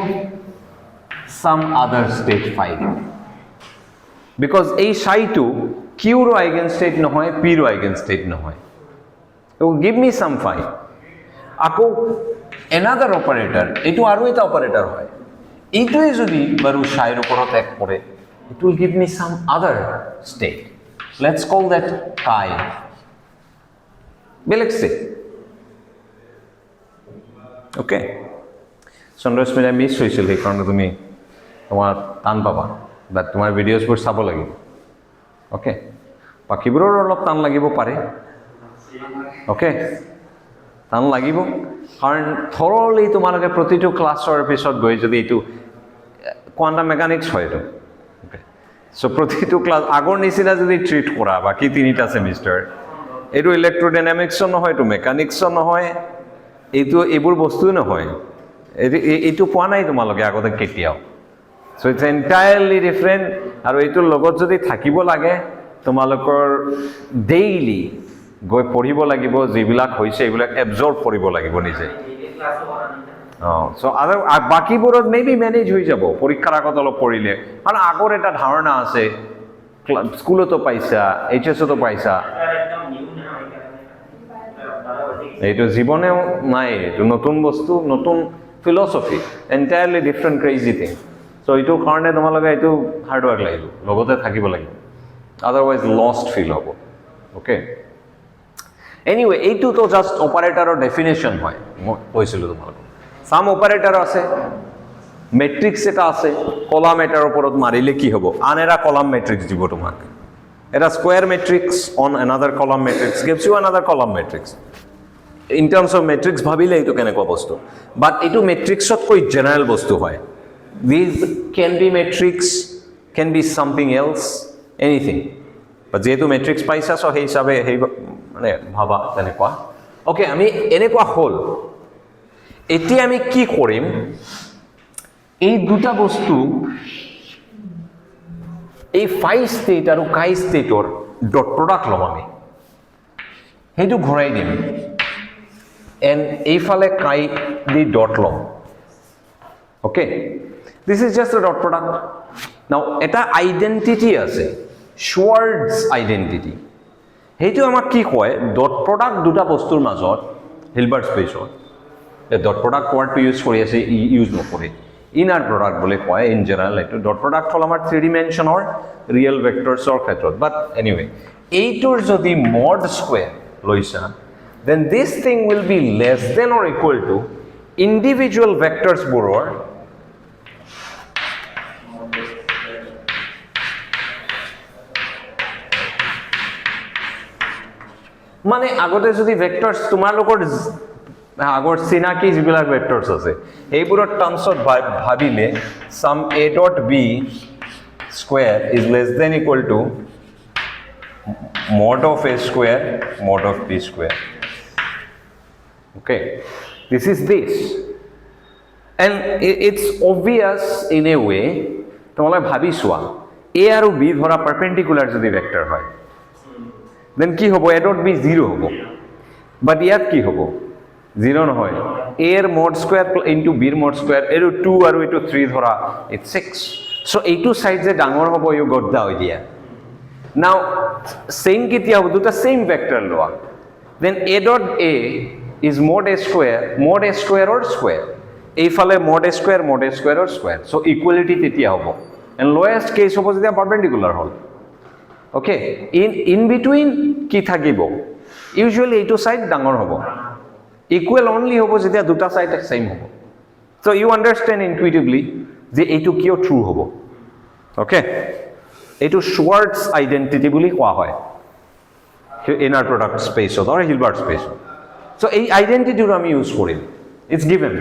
some other state phi, because এই psi টো q ৰ আইগেন স্টেট নহয়, p ৰ আইগেন স্টেট নহয়, so give me some phi। আকৌ another operator, এইটো আৰু এটা অপাৰেটৰ হয়, এইটোৱে যদি বাৰু psi ৰ ওপৰত অ্যাক্ট কৰে, it will give me some other state, let's call that chi, বেলেগ state। okay, চন্দ্ৰস্মিতা মিছ হৈছিল, সেইকাৰণে তুমি তোমাৰ টান পাবা, বাট তোমাৰ ভিডিঅ'ছবোৰ চাব লাগিব। অ'কে, বাকীবোৰৰ অলপ টান লাগিব পাৰে, অ'কে, টান লাগিব, কাৰণ থৰলি তোমালোকে প্ৰতিটো ক্লাছৰ পিছত গৈ যদি এইটো কোৱাণ্টাম মেকানিক্স হয় এইটো, অ'কে, চ' প্ৰতিটো ক্লাছ আগৰ নিচিনা যদি ট্ৰিট কৰা বাকী তিনিটা ছেমিষ্টাৰ, এইটো ইলেক্ট্ৰডাইনামিক্সো নহয়, এইটো মেকানিক্সো নহয়, এইবোৰ বস্তুৱে নহয়, এইটো পোৱা নাই তোমালোকে আগতে কেতিয়াও। চ' ইটছ এণ্টায়াৰলি ডিফাৰেণ্ট, আৰু এইটোৰ লগত যদি থাকিব লাগে তোমালোকৰ ডেইলি গৈ পঢ়িব লাগিব, যিবিলাক হৈছে এইবিলাক এবজৰ্ব কৰিব লাগিব নিজে। অঁ, চ' আৰু বাকীবোৰত মেবি মেনেজ হৈ যাব পৰীক্ষাৰ আগত অলপ পঢ়িলে, কাৰণ আগৰ এটা ধাৰণা আছে, স্কুলতো পাইছা, এইচএছতো পাইছা, এইটো জীৱনেও নাই, এইটো নতুন বস্তু, নতুন ফিলচফি, এণ্টায়াৰলি ডিফাৰেণ্ট ক্ৰেজি থিং। চ' এইটোৰ কাৰণে তোমালোকে এইটো হাৰ্ডৱাৰ্ক লাগিব, লগতে থাকিব লাগিব, আদাৰৱাইজ লষ্ট ফিল হ'ব। অ'কে, এনিৱে এইটোতো জাষ্ট অপাৰেটাৰৰ ডেফিনেশ্যন হয়, মই কৈছিলোঁ তোমালোকক। চাম অপাৰেটাৰ আছে, মেট্ৰিক্স এটা আছে, কলাম এটাৰ ওপৰত মাৰিলে কি হ'ব, আন এটা কলাম মেট্ৰিক্স দিব তোমাক, এটা square matrix on another column matrix gives you another column matrix. In terms of matrix ভাবিলে এইটো কেনেকুৱা বস্তু, বাট এইটো মেট্ৰিক্সতকৈ জেনেৰেল বস্তু হয়। These can be matrix, can be something else, anything, but যিহেতু মেট্ৰিক্স পাইছা, চ' সেই হিচাপে সেই মানে ভাবা তেনেকুৱা। অ'কে, আমি এনেকুৱা হ'ল, এতিয়া আমি কি কৰিম, এই দুটা বস্তু, এই ফাই ষ্টেট আৰু কাই ষ্টেটৰ ডট প্ৰডাক্ট ল'ম আমি, সেইটো ঘূৰাই দিম, এণ্ড এইফালে কাই দি ডট ল'ম। Okay, this is just A dot product. নাও এটা আইডেণ্টিটি আছে, শ্বাৰ্টজ আইডেণ্টিটি, সেইটো আমাক কি কয়, ডট প্ৰডাক্ট দুটা বস্তুৰ মাজত হিলবাৰ্ট স্পেচত, ডট প্ৰডাক্ট ৱাৰ্ডটো ইউজ কৰি আছে, ইউজ নকৰে, ইনাৰ প্ৰডাক্ট বুলি কয় ইন জেনেৰেল। এইটো ডট প্ৰডাক্ট হ'ল আমাৰ 3 ডিমেনশ্যনৰ ৰিয়েল ভেক্টৰ্ছৰ ক্ষেত্ৰত, বাট এনিৱে এইটোৰ যদি মড স্কুৱেৰ লৈছা, then this thing will be less than or equal to individual vectorsবোৰৰ মানে আগতে যদি ভেক্টৰ্ছ তোমালোকৰ আগৰ চিনাকি যিবিলাক ভেক্টৰ্ছ আছে এইবোৰৰ টাৰ্মছত ভাবিলে সাম a dot b square is less than equal to mod of a square mod of b square. Okay, this is this, and it's obvious in a way. তোমালোকে ভাবি চোৱা, a আৰু b ধৰা পাৰপেন্ডিকুলাৰ যদি ভেক্টৰ হয়, দেন কি হ'ব, a dot b 0 হ'ব, বাট ইয়াত কি হ'ব, 0 নহয়, a এর mod স্কয়ার ইনটু b এর mod স্কয়ার, এর 2 আৰু এটো 3 ধৰা, it's 6, so এইটো সাইড যে ডাঙৰ হ'ব, ইউ গট দা আইডিয়া। নাও সেম কেতিয়া হ'ব, দুটা সেম ভেক্টৰ লোৱা, then a dot a is mod a square or square, এইফালে mod a square or square, so equality তেতিয়া হ'ব, and lowest case হ'ব যেতিয়া perpendicular হ'ল। ওকে, in between কি থাকিব, ইউজুৱেলি এইটো সাইড ডাঙৰ হ'ব, ইকুৱেল অনলি হ'ব যেতিয়া দুটা সাইড সেম হ'ব, so you understand intuitively যে এইটো কিয় ট্ৰু হ'ব। ওকে, এইটো শ্বাৰ্টজ আইডেন্টিটি বুলি কোৱা হয়। ইনাৰ প্ৰডাক্ট স্পেচত অৰ হিলবাৰ্ট স্পেচত চ' এই আইডেণ্টিটিটো আমি ইউজ কৰিম ইটছ গিভেন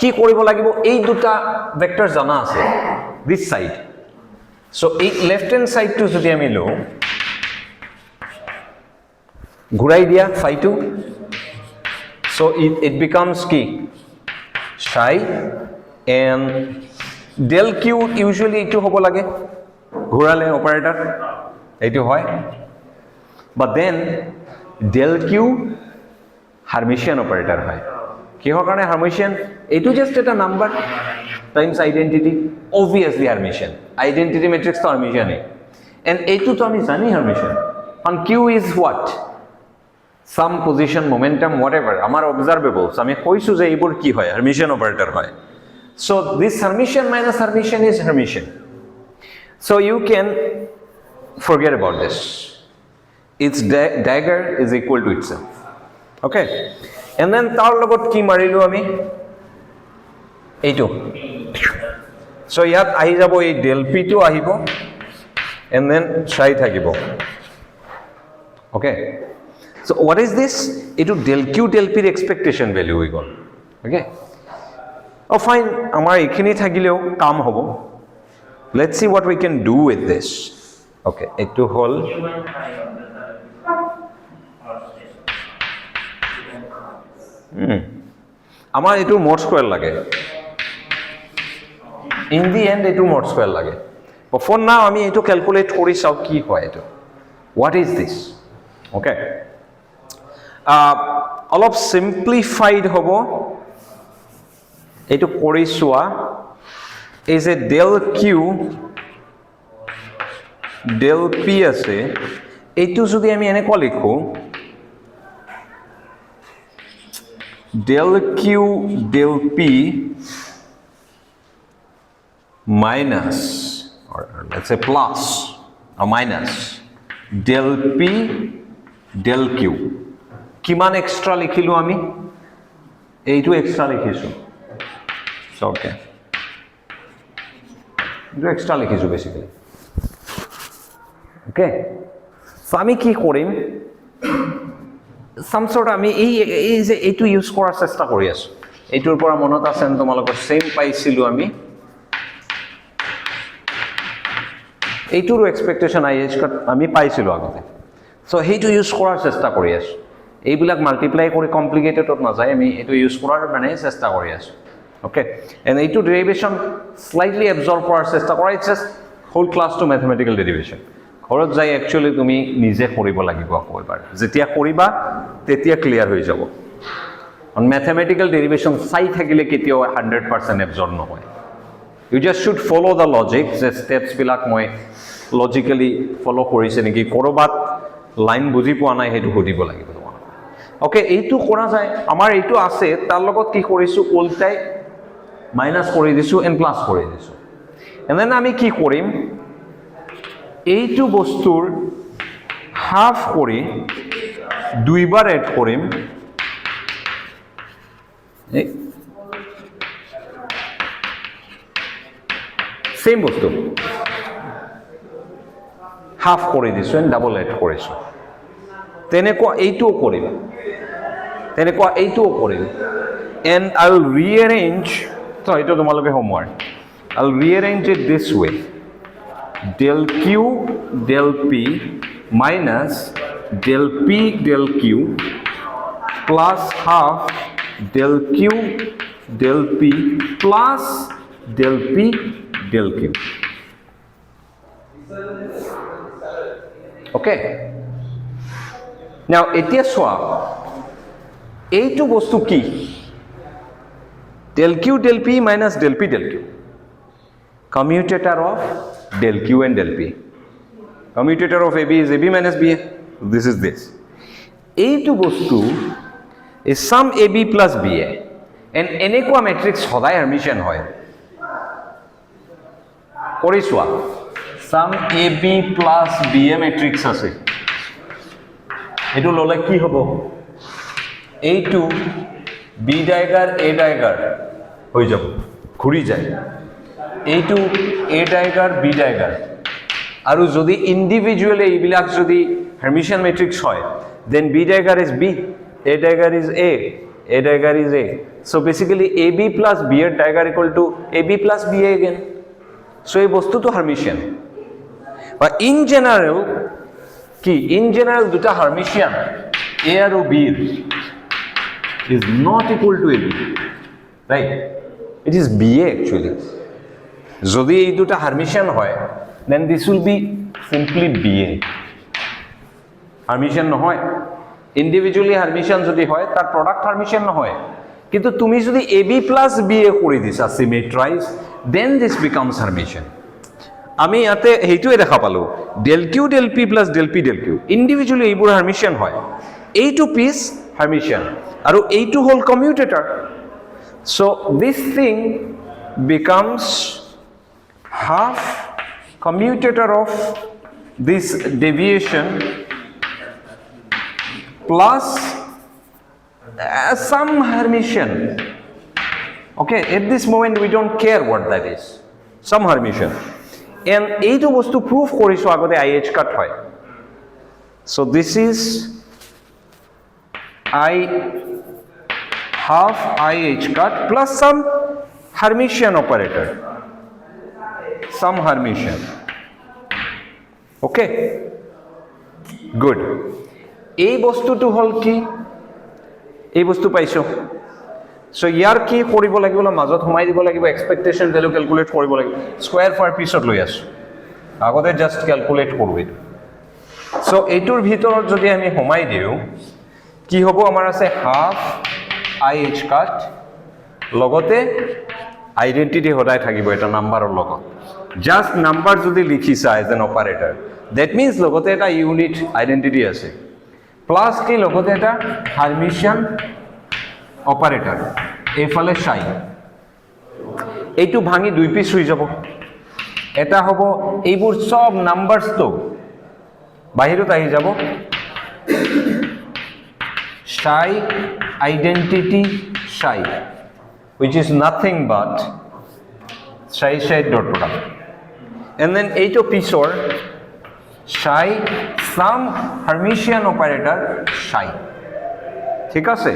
কি কৰিব লাগিব এই দুটা ভেক্টৰ জানা আছে দিছ চাইড চ' এই লেফ্ট হেণ্ড চাইডটো যদি আমি লওঁ ঘূৰাই দিয়া ফাইটো চ' ইট বিকামছ কি psi and del q usually এইটো হ'ব লাগে ঘূৰালে অপাৰেটৰ এইটো হয় but then del q Hermitian operator হয় কিহৰ কাৰণে হাৰ্মিশিয়ান এইটো জাস্ট এটা number times identity obviously Hermitian identity matrix তো হাৰ্মিশিয়ানে and এইটো তো আমি জানি Hermitian and q is what some position momentum whatever amar observables ami koisu je ebor ki hoy hermitian operator hoy so this hermitian minus hermitian is hermitian so you can forget about this its dagger is equal to itself okay and then tar logot ki marilu ami eitu so yat ahi jabo ei del p to ahibo and then psi thakibo okay so what is this etu del q del p expectation value we got okay oh fine amar ekhini thakileo kaam hobo let's see what we can do with this okay etu hol amar etu mod square lage in the end etu mod square lage but for now ami etu calculate kori sao ki hoy etu what is this okay অলপ simplified hobo etu kori soa is a del q del p ase etu jodi ami ene ko likho del q del p minus or let's say plus or minus del p del q কিমান extra লিখিলো আমি এইটো extra লিখিছো so okay এইটো extra লিখিছো basically okay so আমি কি কৰিম সাম সৰ্ট আমি এই যে এইটো ইউজ কৰাৰ চেষ্টা কৰি আছো এইটোৰ পৰা মনত আছে তোমালোকৰ সেম পাইছিলো আমি এইটোৰ এক্সপেক্টেশন আইএস আমি পাইছিলো আগতে সো হেইটো ইউজ কৰাৰ চেষ্টা কৰি আছো এইবিলাক মাল্টিপ্লাই কৰি কমপ্লিকেটেডত না যায় আমি এটো ইউজ কৰাৰ মানে চেষ্টা কৰি আছো ওকে এন্ড এইটো ডেৰিভেশন স্লাইটলি এবজৰ্ব কৰাৰ চেষ্টা কৰা it's just whole class to mathematical derivation ঘৰত যাই একচুয়ালি তুমি নিজে কৰিব লাগিব কয়বাৰ যেতিয়া কৰিবা তেতিয়া ক্লিয়াৰ হৈ যাব অন ম্যাথমেটিক্যাল ডেৰিভেশন চাই থাকিলে কেতিয়াও 100% এবজর্ব নহয় you just should follow the logic যে steps বিলাক মই লজিক্যালি ফলো কৰিছে নেকি কৰবাত লাইন বুজি পোৱা নাই হেতু হদিব লাগিব ওকে এইটো কৰা যায় আমাৰ এইটো আছে তাৰ লগত কি কৰিছো উল্টাই মাইনাস কৰি দিছো এন্ড প্লাস কৰি দিছো এন্ড দেন আমি কি কৰিম এইটো বস্তুৰ হাফ কৰি দুইবাৰ এড কৰিম সেম বস্তু হাফ কৰি দিছো এন্ড ডাবল এড কৰিছো তেনেকুৱা এইটোও কৰিম তেনেকুৱা এইটোও কৰিম and I'll rearrange so ito তোমালোকে homework I'll rearrange it this way del q del p minus del p del q plus half del q del p plus del p del q okay now etia soa এইটো বস্তু কি del q del p minus del p del q commutator of del q and del p commutator of ab is ab minus ba this is this এইটো বস্তু is sum ab plus ba and এনেকুৱা matrix সদায় hermitian হয় কৰিছোৱা sum ab plus ba matrix আছে এটো ললে কি হ'ব A2 B dagger A dagger হৈ যাব ঘুরি যায় A2 A dagger B dagger আৰু যদি ইন্ডিভিজুয়ালি এইবিলাক যদি Hermitian matrix hoy, then B dagger is B, A dagger is A, A dagger is A. So basically AB plus B er dagger equal to AB plus BA again. So এই বস্তু তো Hermitian. But in general দুটা Hermitian A আৰু B is not equal to AB, right? It is BA actually. যদি এই দুটা Hermitian হয়, then this will be simply BA. Hermitian নহয়, individually Hermitian যদি হয় তার product Hermitian নহয়, কিন্তু তুমি যদি AB plus BA কৰি দিছা symmetrize, then this becomes Hermitian. আমি ইয়াতে হেইটোৱে দেখা পালো, del Q del P plus del P del Q individually এইবোৰ Hermitian হয়, এইটো piece Hermitian আৰু এইটো হল commutator. So this thing becomes half commutator of this deviation plus some Hermitian. Okay, at this moment we don't care what that is, some Hermitian. And এইটো বস্তু proof কৰিছো আগতে IH cut হয়. So this is I half IH cut plus some Hermitian operator, some Hermitian. Okay, good. এই বস্তুটো হল কি, এই বস্তু পাইছো. So ইয়াৰ কি কৰিব লাগিব, মাজত সোমাই দিব লাগিব, এক্সপেক্টেশন ভ্যালু ক্যালকুলেট কৰিব লাগিব, স্কয়াৰ ফাৰ পিছত লৈ আছো, আগতে জাস্ট ক্যালকুলেট কৰবে. সো এইটোৰ ভিতৰত যদি আমি সোমাই দিও কি হ'ব, আমাৰ আছে হাফ IH কাট, লগতে আইডেন্টিটি সদায় থাকিব এটা নাম্বাৰৰ লগত, জাস্ট নাম্বাৰ যদি লিখিছা as an operator, that means লগতে এটা ইউনিট আইডেন্টিটি আছে, প্লাস কি লগতে এটা হার্মিশিয়ান অপারেটর, এইফালে সাই, এইটো ভাঙি দুই পিস হৈ যাব, এটা হ'ব এইবোৰ সব নাম্বাৰস তো বাহিৰত আহি যাব, psi identity psi, which is nothing but psi dot product, and then এইটো পিছৰ সাই some Hermitian operator সাই, ঠিক আছে?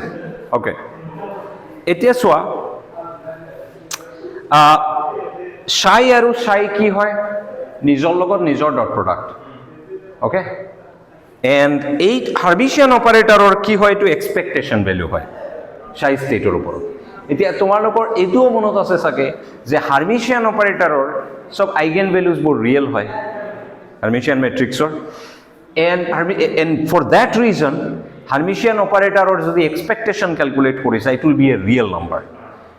ওকে, এতিয়া চোৱা সাই আৰু সাই কি হয়, নিজৰ লগত নিজৰ ডট প্ৰডাক্ট. ওকে, এণ্ড এই Hermitian অপাৰেটৰৰ কি হয়, এইটো এক্সপেক্টেশন ভ্যালু হয় সাই ষ্টেটৰ ওপৰত. এতিয়া তোমালোকৰ এইটোও মনত আছে চাগে যে Hermitian অপাৰেটৰৰ সব আইগেন ভ্যালুজবোৰ ৰিয়েল হয় Hermitian মেট্ৰিক্সৰ, and for that reason Hermitian operator যদি expectation calculate কৰিছা, it will be a real number,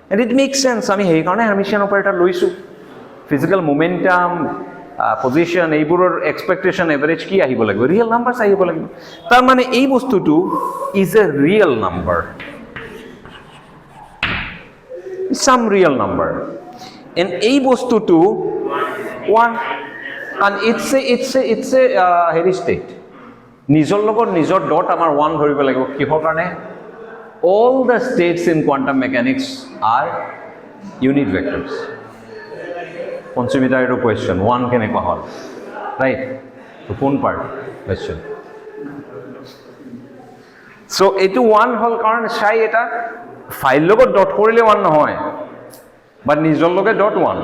and it makes sense. আমি সেই কাৰণে Hermitian operator লৈছো, physical momentum, position, এইবোৰৰ expectation average কি আহিব লাগিব, real numbers আহিব লাগিব. তাৰ মানে এই বস্তুটো is a real number, some real number, and এই বস্তুটো one, and it's a হেৰি state, নিজৰ লগত নিজৰ ডট আমাৰ ওৱান ধৰিব লাগিব, কিহৰ কাৰণে, all the states in quantum mechanics are unit vectors. পঞ্চমিটাৰ question, one কেনেকুৱা হ'ল, ৰাইট? তো কোন পাৰ্ট question? সো এইটো ওৱান হ'ল কাৰণ চাই এটা ফাইল লগত ডট কৰিলে ওৱান নহয়, বাট নিজৰ লগত ডট ওৱান,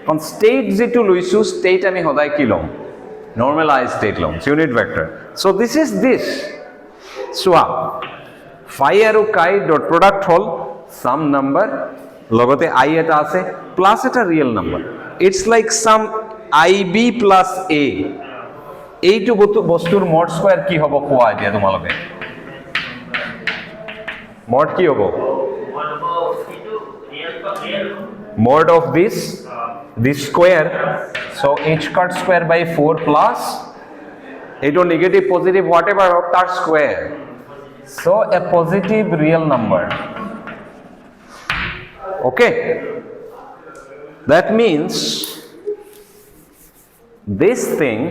কাৰণ ষ্টেট যিটো লৈছো, ষ্টেট আমি সদায় কি ল'ম, normalized state লম, unit vector. So this is this. So phi আৰু chi dot product হল some number, লগতে I এটা আছে plus এটা real number. It's like some IB plus A. এইটো বস্তুৰ mod square কি হ'ব কোৱা এতিয়া তোমালোকে, mod কি হ'ব, mod of this square, so h cut square by 4 plus এইটো negative positive whatever of that square, so a positive real number. Okay, that means this thing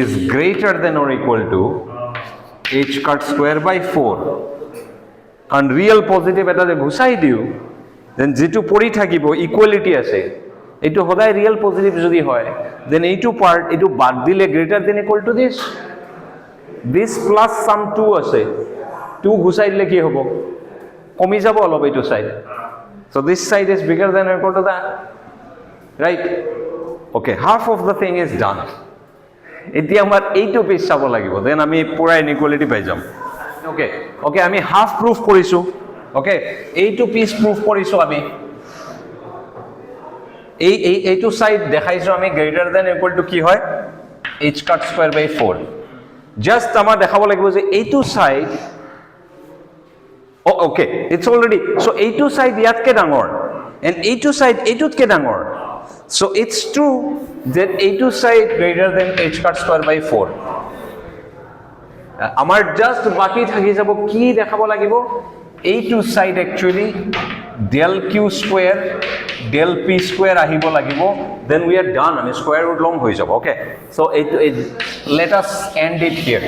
is greater than or equal to h cut square by 4, and real positive এটা যে ঘুষাই দিও, then যেটো পৰি থাকিব equality আছে, এইটো সদায় real positive যদি হয় দেন এইটো পাৰ্ট এইটো বাদ দিলে greater than equal to this plus চাম 2 আছে 2 গুচাই দিলে কি হ'ব কমি যাব অলপ এইটো side so this side is bigger than or equal to that right okay half of the thing is done এতিয়া আমাৰ এইটো পিস চাব লাগিব দেন আমি পুৰা ইনইকুয়ালিটি পাই যাম ওকে ওকে আমি হাফ প্ৰুফ কৰিছো ওকে এইটো পিস প্ৰুফ কৰিছো আমি এইটো সাইড দেখাইছো আমি গ্রেটার দেন ইকুয়াল টু কি হয় h কাট স্কয়ার বাই 4 জাস্ট আমাৰ দেখাব লাগিব যে এইটো side okay it's already so এইটো সাইড ইয়াতকে ডাঙৰ এন্ড এইটো সাইড এইটোতকে ডাঙৰ so it's true that a2 side greater than h cut square by 4 amar just baki thaki jabo ki dekhabo lagibo a2 side actually del q square del p square ahibo lagibo then we are done I mean square root long hoi jabo okay so let us end it here